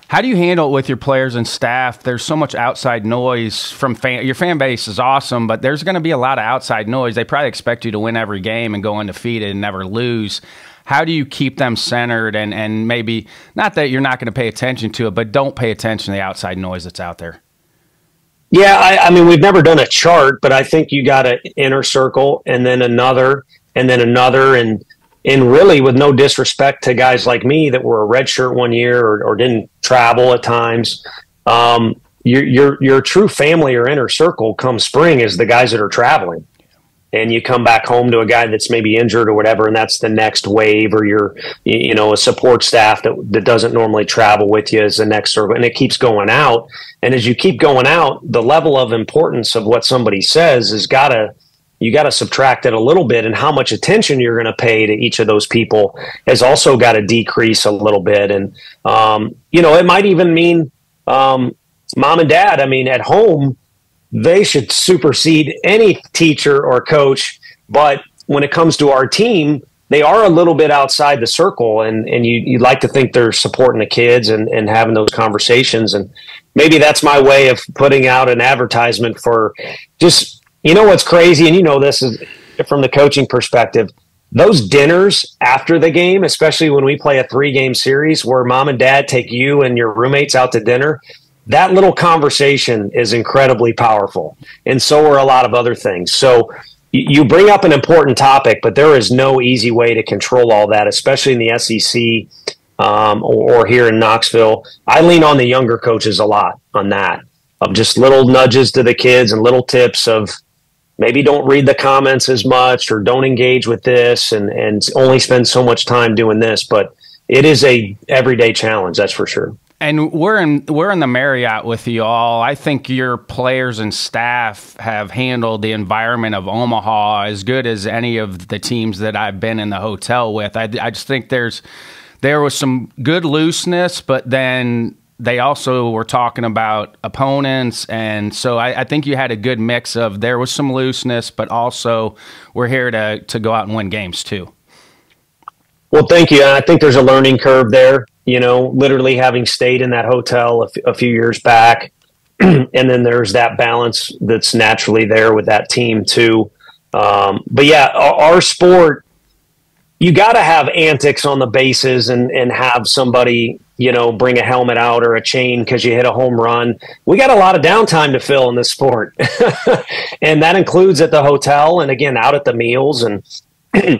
How do you handle it with your players and staff? There's so much outside noise from your fan base is awesome, but there's going to be a lot of outside noise. They probably expect you to win every game and go undefeated and never lose. How do you keep them centered and maybe, not that you're not going to pay attention to it, but don't pay attention to the outside noise that's out there? Yeah, I mean, we've never done a chart, but I think you got an inner circle and then another and then another. And And really, with no disrespect to guys like me that were a redshirt one year or didn't travel at times, your true family or inner circle come spring is the guys that are traveling. And you come back home to a guy that's maybe injured or whatever, and that's the next wave, or a support staff that doesn't normally travel with you as the next circle, and it keeps going out. And as you keep going out, the level of importance of what somebody says you got to subtract it a little bit, and how much attention you're going to pay to each of those people has also got to decrease a little bit. And it might even mean mom and dad. I mean, at home, they should supersede any teacher or coach. But when it comes to our team, they are a little bit outside the circle, and you'd like to think they're supporting the kids and having those conversations. And maybe that's my way of putting out an advertisement for just, what's crazy, and this is from the coaching perspective, those dinners after the game, especially when we play a 3-game series where mom and dad take you and your roommates out to dinner, that little conversation is incredibly powerful, and so are a lot of other things. So you bring up an important topic, but there is no easy way to control all that, especially in the SEC or here in Knoxville. I lean on the younger coaches a lot on that, of just little nudges to the kids and little tips of maybe don't read the comments as much, or don't engage with this, and only spend so much time doing this. But it is a everyday challenge, that's for sure. And we're in the Marriott with you all. I think your players and staff have handled the environment of Omaha as good as any of the teams that I've been in the hotel with. I just think there was some good looseness, but then they also were talking about opponents, and so I think you had a good mix of, there was some looseness, but also we're here to go out and win games too. Well, thank you. I think there's a learning curve there. Literally having stayed in that hotel a few years back, and then there's that balance that's naturally there with that team too. But yeah, our sport, you got to have antics on the bases and have somebody, bring a helmet out or a chain because you hit a home run. We got a lot of downtime to fill in this sport, and that includes at the hotel and again out at the meals, and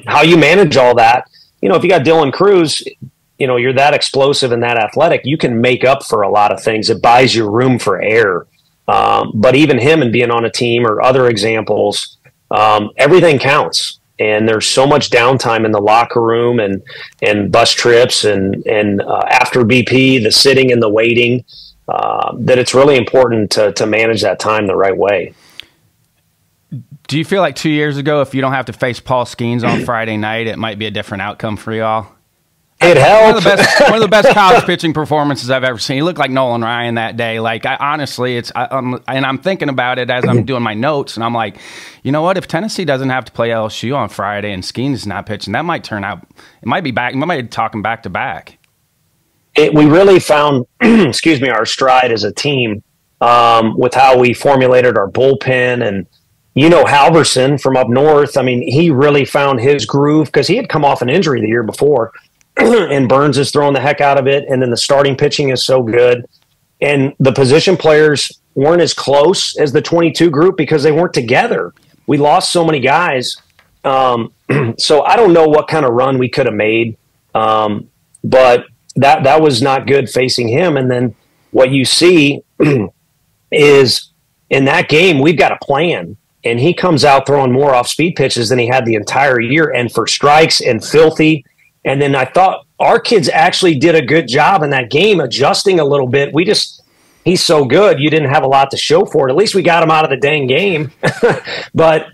how you manage all that. If you got Dylan Cruz, you're that explosive and that athletic, you can make up for a lot of things. It buys you room for error. But even him and being on a team, or other examples, everything counts. And there's so much downtime in the locker room and bus trips and after BP, the sitting and the waiting, that it's really important to manage that time the right way. Do you feel like 2 years ago, if you don't have to face Paul Skeens on Friday night, it might be a different outcome for y'all? It helps. One of the best college pitching performances I've ever seen. He looked like Nolan Ryan that day. Like, honestly, I'm thinking about it as I'm doing my notes, and I'm like, you know what? If Tennessee doesn't have to play LSU on Friday and Skeens is not pitching, that might turn out. It might be back. We might be talking back to back. We really found, our stride as a team with how we formulated our bullpen. And Halverson from up north, I mean, he really found his groove because he had come off an injury the year before. And Burns is throwing the heck out of it. And then the starting pitching is so good. And the position players weren't as close as the 22 group because they weren't together. We lost so many guys. So I don't know what kind of run we could have made. But that was not good facing him. And then what you see is in that game, we've got a plan. And he comes out throwing more off-speed pitches than he had the entire year, and for strikes and filthy. And then I thought our kids actually did a good job in that game adjusting a little bit. He's so good, you didn't have a lot to show for it. At least we got him out of the dang game. But,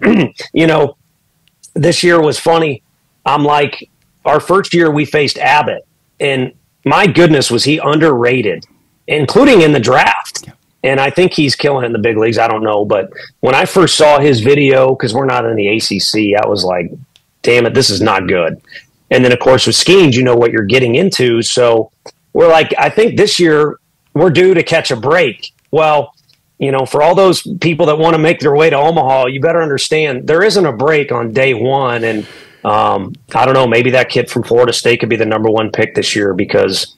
this year was funny. I'm like, our first year we faced Abbott, and my goodness, was he underrated, including in the draft. And I think he's killing it in the big leagues. I don't know. But when I first saw his video, because we're not in the ACC, I was like, damn it, this is not good. And then, of course, with Skeens, you know what you're getting into. So we're like, I think this year we're due to catch a break. Well, for all those people that want to make their way to Omaha, you better understand there isn't a break on day one. And I don't know, maybe that kid from Florida State could be the #1 pick this year because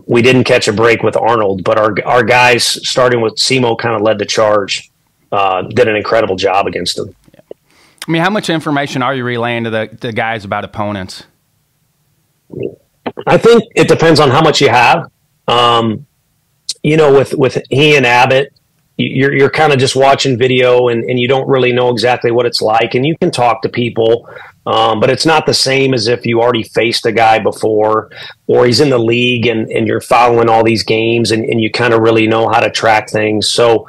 we didn't catch a break with Arnold, but our guys, starting with Simo, kind of led the charge, did an incredible job against him. I mean, how much information are you relaying to the guys about opponents? I think it depends on how much you have. With he and Abbott, you're kind of just watching video and you don't really know exactly what it's like. And you can talk to people, but it's not the same as if you already faced a guy before or he's in the league and you're following all these games and you kind of really know how to track things. So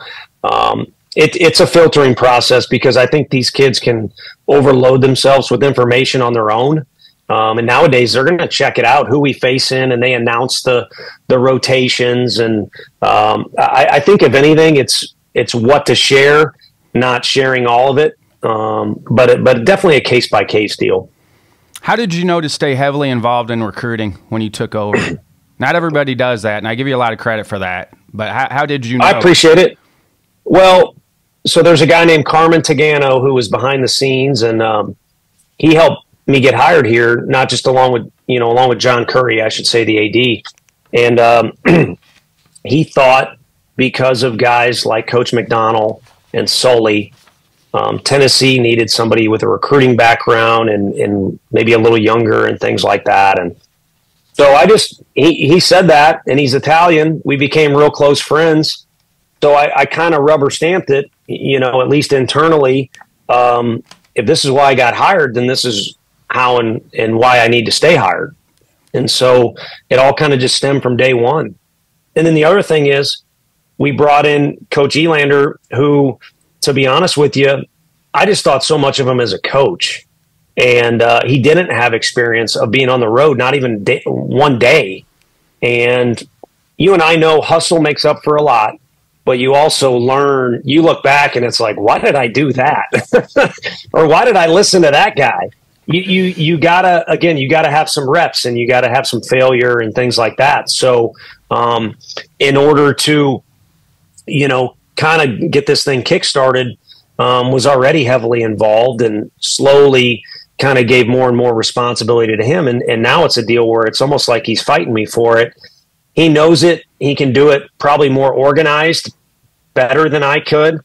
it's a filtering process because I think these kids can overload themselves with information on their own. And nowadays they're going to check it out, who we face in, and they announce the rotations. And I think if anything, it's what to share, not sharing all of it. But definitely a case by case deal. How did you know to stay heavily involved in recruiting when you took over? Not everybody does that, and I give you a lot of credit for that. But how did you know? I appreciate it. Well, so there's a guy named Carmen Tagano who was behind the scenes, and he helped me get hired here, not just along with John Curry, I should say, the AD. And he thought because of guys like Coach McDonald and Sully, Tennessee needed somebody with a recruiting background and maybe a little younger and things like that. And so he said that, and he's Italian. We became real close friends. So I kind of rubber stamped it, at least internally. If this is why I got hired, then this is how and why I need to stay hired. And so it all kind of just stemmed from day one. And then the other thing is we brought in Coach Elander, who, to be honest with you, I just thought so much of him as a coach. And he didn't have experience of being on the road, not even one day. And you and I know hustle makes up for a lot, but you also learn, you look back and it's like, why did I do that? Or why did I listen to that guy? You gotta have some reps and you gotta have some failure and things like that. So, in order to, kind of get this thing kickstarted, was already heavily involved and slowly kind of gave more and more responsibility to him. And now it's a deal where it's almost like he's fighting me for it. He knows it. He can do it probably more organized, better than I could.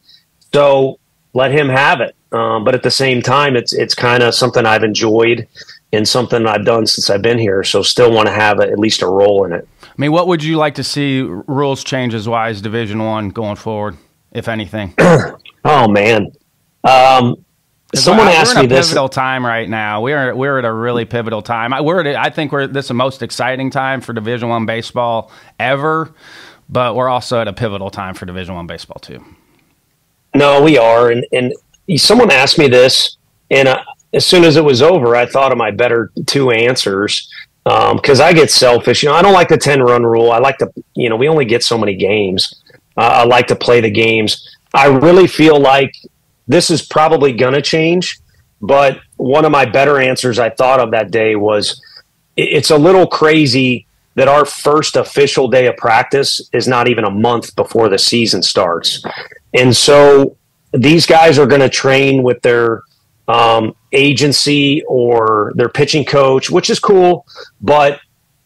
So let him have it. But at the same time, it's kind of something I've enjoyed and something I've done since I've been here. So still want to have at least a role in it. I mean, what would you like to see rules changes wise Division I going forward, if anything? Oh man, someone asked me this. We're in a pivotal time right now. We're at a really pivotal time. I think this is the most exciting time for Division I baseball ever, but we're also at a pivotal time for Division I baseball too. No, we are, and someone asked me this, and as soon as it was over, I thought of my better two answers because I get selfish. I don't like the 10-run rule. I like to, we only get so many games. I like to play the games. I really feel like this is probably going to change, but one of my better answers I thought of that day was it's a little crazy that our first official day of practice is not even a month before the season starts. And so these guys are going to train with their agency or their pitching coach, which is cool, but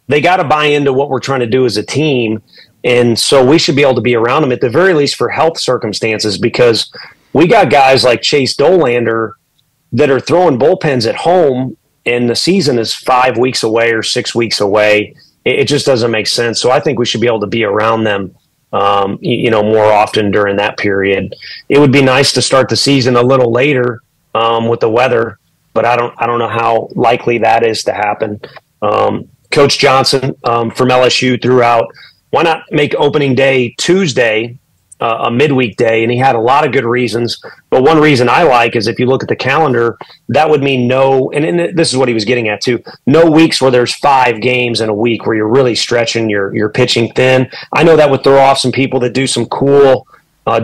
they got to buy into what we're trying to do as a team. And so we should be able to be around them at the very least for health circumstances, because we got guys like Chase Dolander that are throwing bullpens at home and the season is 5 weeks away or 6 weeks away. It just doesn't make sense. So I think we should be able to be around them, more often during that period. It would be nice to start the season a little later with the weather, but I don't know how likely that is to happen. Coach Johnson from LSU threw out, why not make opening day Tuesday, a midweek day? And he had a lot of good reasons. But one reason I like is if you look at the calendar, that would mean and this is what he was getting at too, no weeks where there's 5 games in a week where you're really stretching your pitching thin. I know that would throw off some people that do some cool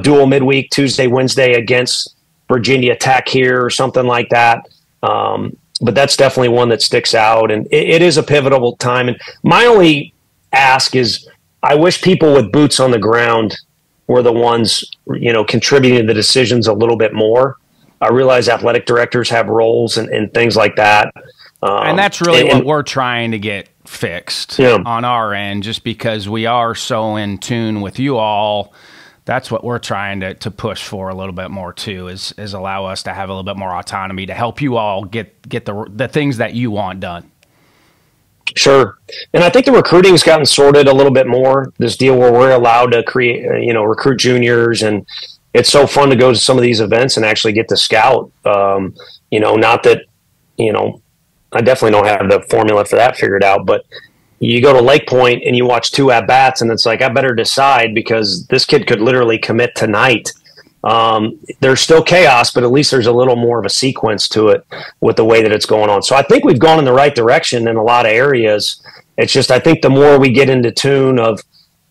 dual midweek, Tuesday, Wednesday against Virginia Tech here or something like that. But that's definitely one that sticks out. And it is a pivotal time. And my only ask is, I wish people with boots on the ground were the ones, contributing to the decisions a little bit more. I realize athletic directors have roles and things like that. And that's really what we're trying to get fixed on our end, just because we are so in tune with you all That's what we're trying to push for a little bit more too, is allow us to have a little bit more autonomy to help you all get the things that you want done. Sure. And I think the recruiting's gotten sorted a little bit more, this deal where we're allowed to create, recruit juniors, and it's so fun to go to some of these events and actually get to scout. Not that, I definitely don't have the formula for that figured out, but you go to Lake Point and you watch 2 at-bats and it's like, I better decide because this kid could literally commit tonight. There's still chaos, but at least there's a little more of a sequence to it with the way that it's going on. So I think we've gone in the right direction in a lot of areas. It's just, I think the more we get into tune of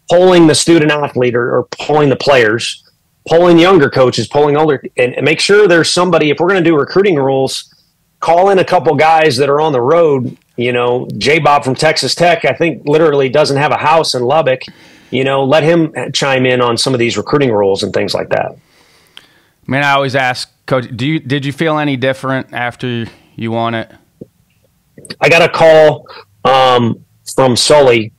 polling the student athlete or polling the players, polling younger coaches, polling older, and make sure there's somebody, if we're going to do recruiting rules, call in a couple guys that are on the road. J-Bob from Texas Tech, I think literally doesn't have a house in Lubbock. Let him chime in on some of these recruiting rules and things like that. I always ask, Coach, did you feel any different after you won it? I got a call from Sully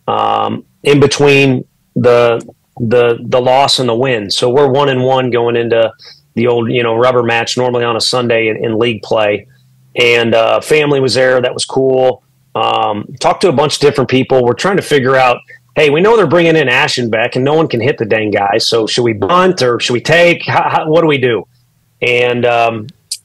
in between the loss and the win. So we're 1-1 going into the old, rubber match normally on a Sunday in league play. And family was there. That was cool. Talked to a bunch of different people. We're trying to figure out, hey, we know they're bringing in Aschenbeck and no one can hit the dang guy. So should we bunt or should we take? What do we do? And,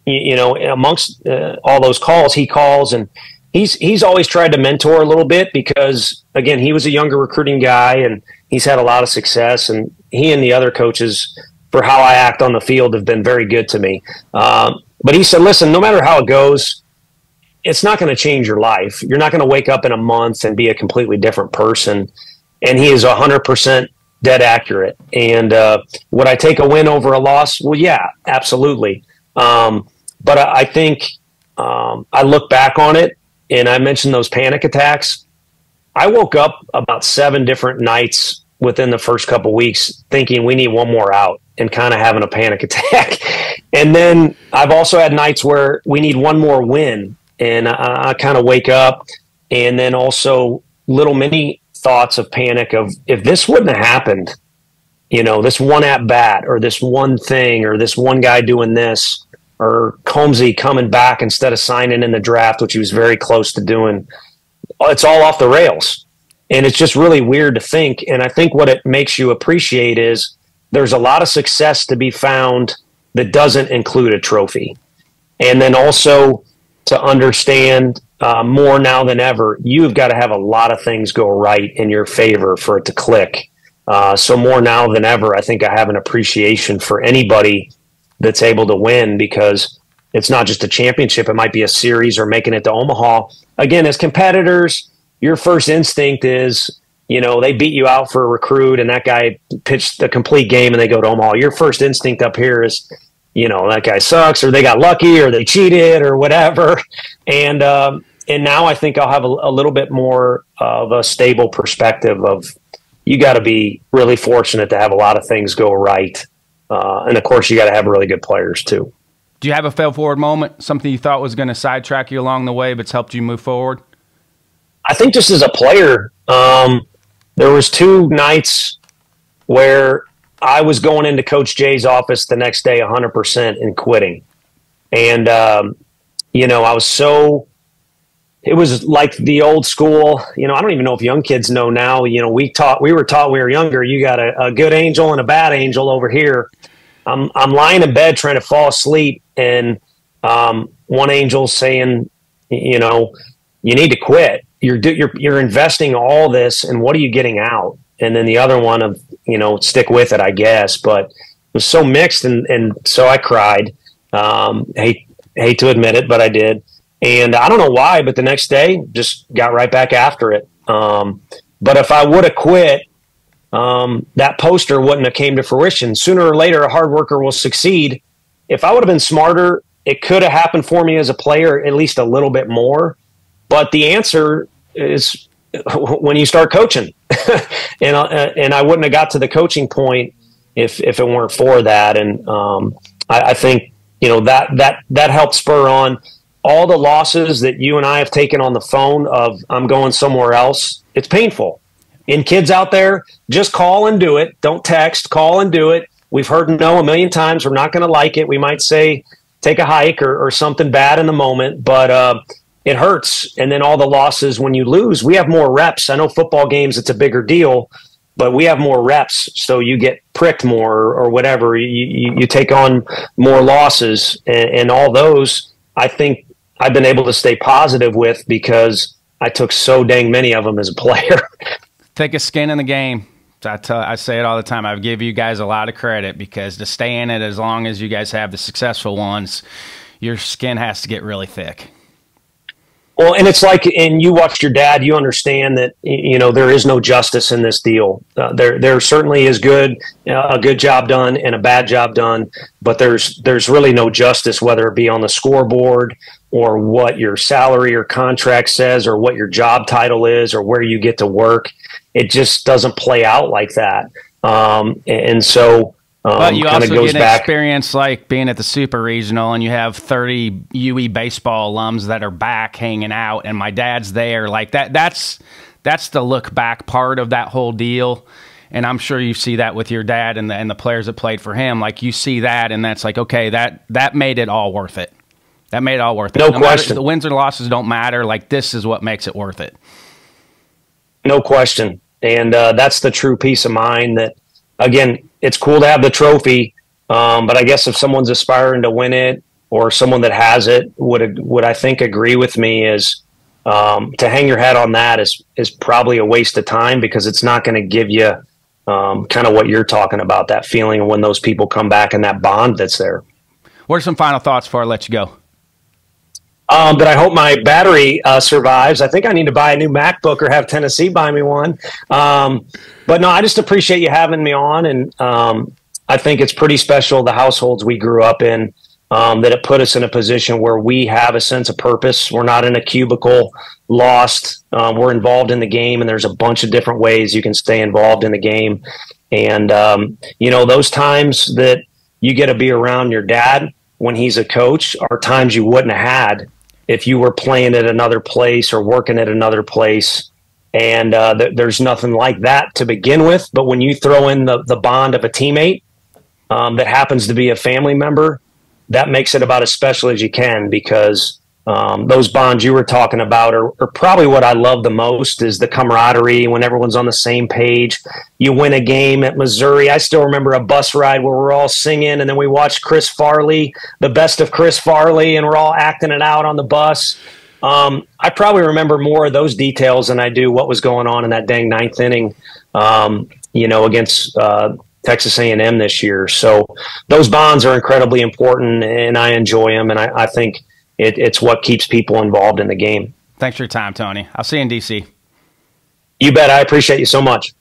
amongst all those calls, he calls, and he's always tried to mentor a little bit because, again, he was a younger recruiting guy and he's had a lot of success. And he and the other coaches, for how I act on the field, have been very good to me. But he said, listen, no matter how it goes, it's not going to change your life. You're not going to wake up in a month and be a completely different person. And he is 100% dead accurate. And would I take a win over a loss? Well, yeah, absolutely. But I think I look back on it, and I mentioned those panic attacks. I woke up about 7 different nights within the first couple weeks thinking we need one more out and kind of having a panic attack. And then I've also had nights where we need one more win, and I kind of wake up, and then also little mini thoughts of panic of, if this wouldn't have happened, this one at bat or this one thing or this one guy doing this or Combsy coming back instead of signing in the draft, which he was very close to doing, it's all off the rails. And it's just really weird to think. And I think what it makes you appreciate is there's a lot of success to be found that doesn't include a trophy. And then also to understand more now than ever, you've got to have a lot of things go right in your favor for it to click. So more now than ever, I think I have an appreciation for anybody that's able to win, because it's not just a championship. It might be a series or making it to Omaha. Again, as competitors, your first instinct is, they beat you out for a recruit and that guy pitched the complete game and they go to Omaha. Your first instinct up here is, that guy sucks, or they got lucky, or they cheated, or whatever. And now I think I'll have a little bit more of a stable perspective of, you got to be really fortunate to have a lot of things go right. And of course, you got to have really good players too. Do you have a fail forward moment, something you thought was going to sidetrack you along the way, but's helped you move forward? I think just as a player, there was 2 nights where I was going into Coach Jay's office the next day 100% and quitting. And, I was so – it was like the old school – I don't even know if young kids know now. We were taught when we were younger, you got a good angel and a bad angel over here. I'm lying in bed trying to fall asleep, and one angel's saying, you need to quit. You're investing all this, and what are you getting out? And then the other one of, stick with it, I guess. But it was so mixed, and so I cried. Hate to admit it, but I did. And I don't know why, but the next day just got right back after it. But if I would have quit, that poster wouldn't have came to fruition. Sooner or later, a hard worker will succeed. If I would have been smarter, it could have happened for me as a player, at least a little bit more. But the answer is when you start coaching. and I wouldn't have got to the coaching point if it weren't for that. And I think that helped spur on all the losses that you and I have taken on the phone of, I'm going somewhere else. It's painful. And kids out there, just call and do it. Don't text, call and do it. We've heard no a million times. We're not going to like it. We might say take a hike or something bad in the moment, but it hurts. And then all the losses when you lose, we have more reps. I know football games, it's a bigger deal, but we have more reps. So you get pricked more or whatever. You take on more losses. And all those, I think I've been able to stay positive with because I took so dang many of them as a player. Take a skin in the game. I say it all the time. I give you guys a lot of credit because to stay in it as long as you guys have the successful ones, your skin has to get really thick. Well, and it's like, and you watched your dad, you understand that, there is no justice in this deal. There certainly is a good job done and a bad job done, but there's really no justice, whether it be on the scoreboard or what your salary or contract says or what your job title is or where you get to work. It just doesn't play out like that. And so, but you also get an experience like being at the Super Regional, and you have 30 UE baseball alums that are back hanging out, and my dad's there. Like that's the look back part of that whole deal. And I'm sure you see that with your dad and the players that played for him. Like you see that, and that's like, okay, that made it all worth it. That made it all worth it. No question. The wins or losses don't matter. Like this is what makes it worth it. No question. And that's the true peace of mind that, again, it's cool to have the trophy, but I guess if someone's aspiring to win it or someone that has it would I think agree with me is to hang your hat on that is probably a waste of time because it's not going to give you kind of what you're talking about, that feeling of when those people come back and that bond that's there. What are some final thoughts before I let you go? That I hope my battery survives. I think I need to buy a new MacBook or have Tennessee buy me one. But no, I just appreciate you having me on. And I think it's pretty special, the households we grew up in, that it put us in a position where we have a sense of purpose. We're not in a cubicle lost. We're involved in the game, and there's a bunch of different ways you can stay involved in the game. And, those times that you get to be around your dad when he's a coach are times you wouldn't have had if you were playing at another place or working at another place. And there's nothing like that to begin with. But when you throw in the bond of a teammate that happens to be a family member, that makes it about as special as you can, because those bonds you were talking about are probably what I love the most, is the camaraderie when everyone's on the same page. You win a game at Missouri. I still remember a bus ride where we're all singing, and then we watched Chris Farley, the best of Chris Farley, and we're all acting it out on the bus. I probably remember more of those details than I do what was going on in that dang ninth inning, against Texas A&M this year. So those bonds are incredibly important, and I enjoy them, and I think it's what keeps people involved in the game. Thanks for your time, Tony. I'll see you in D.C. You bet. I appreciate you so much.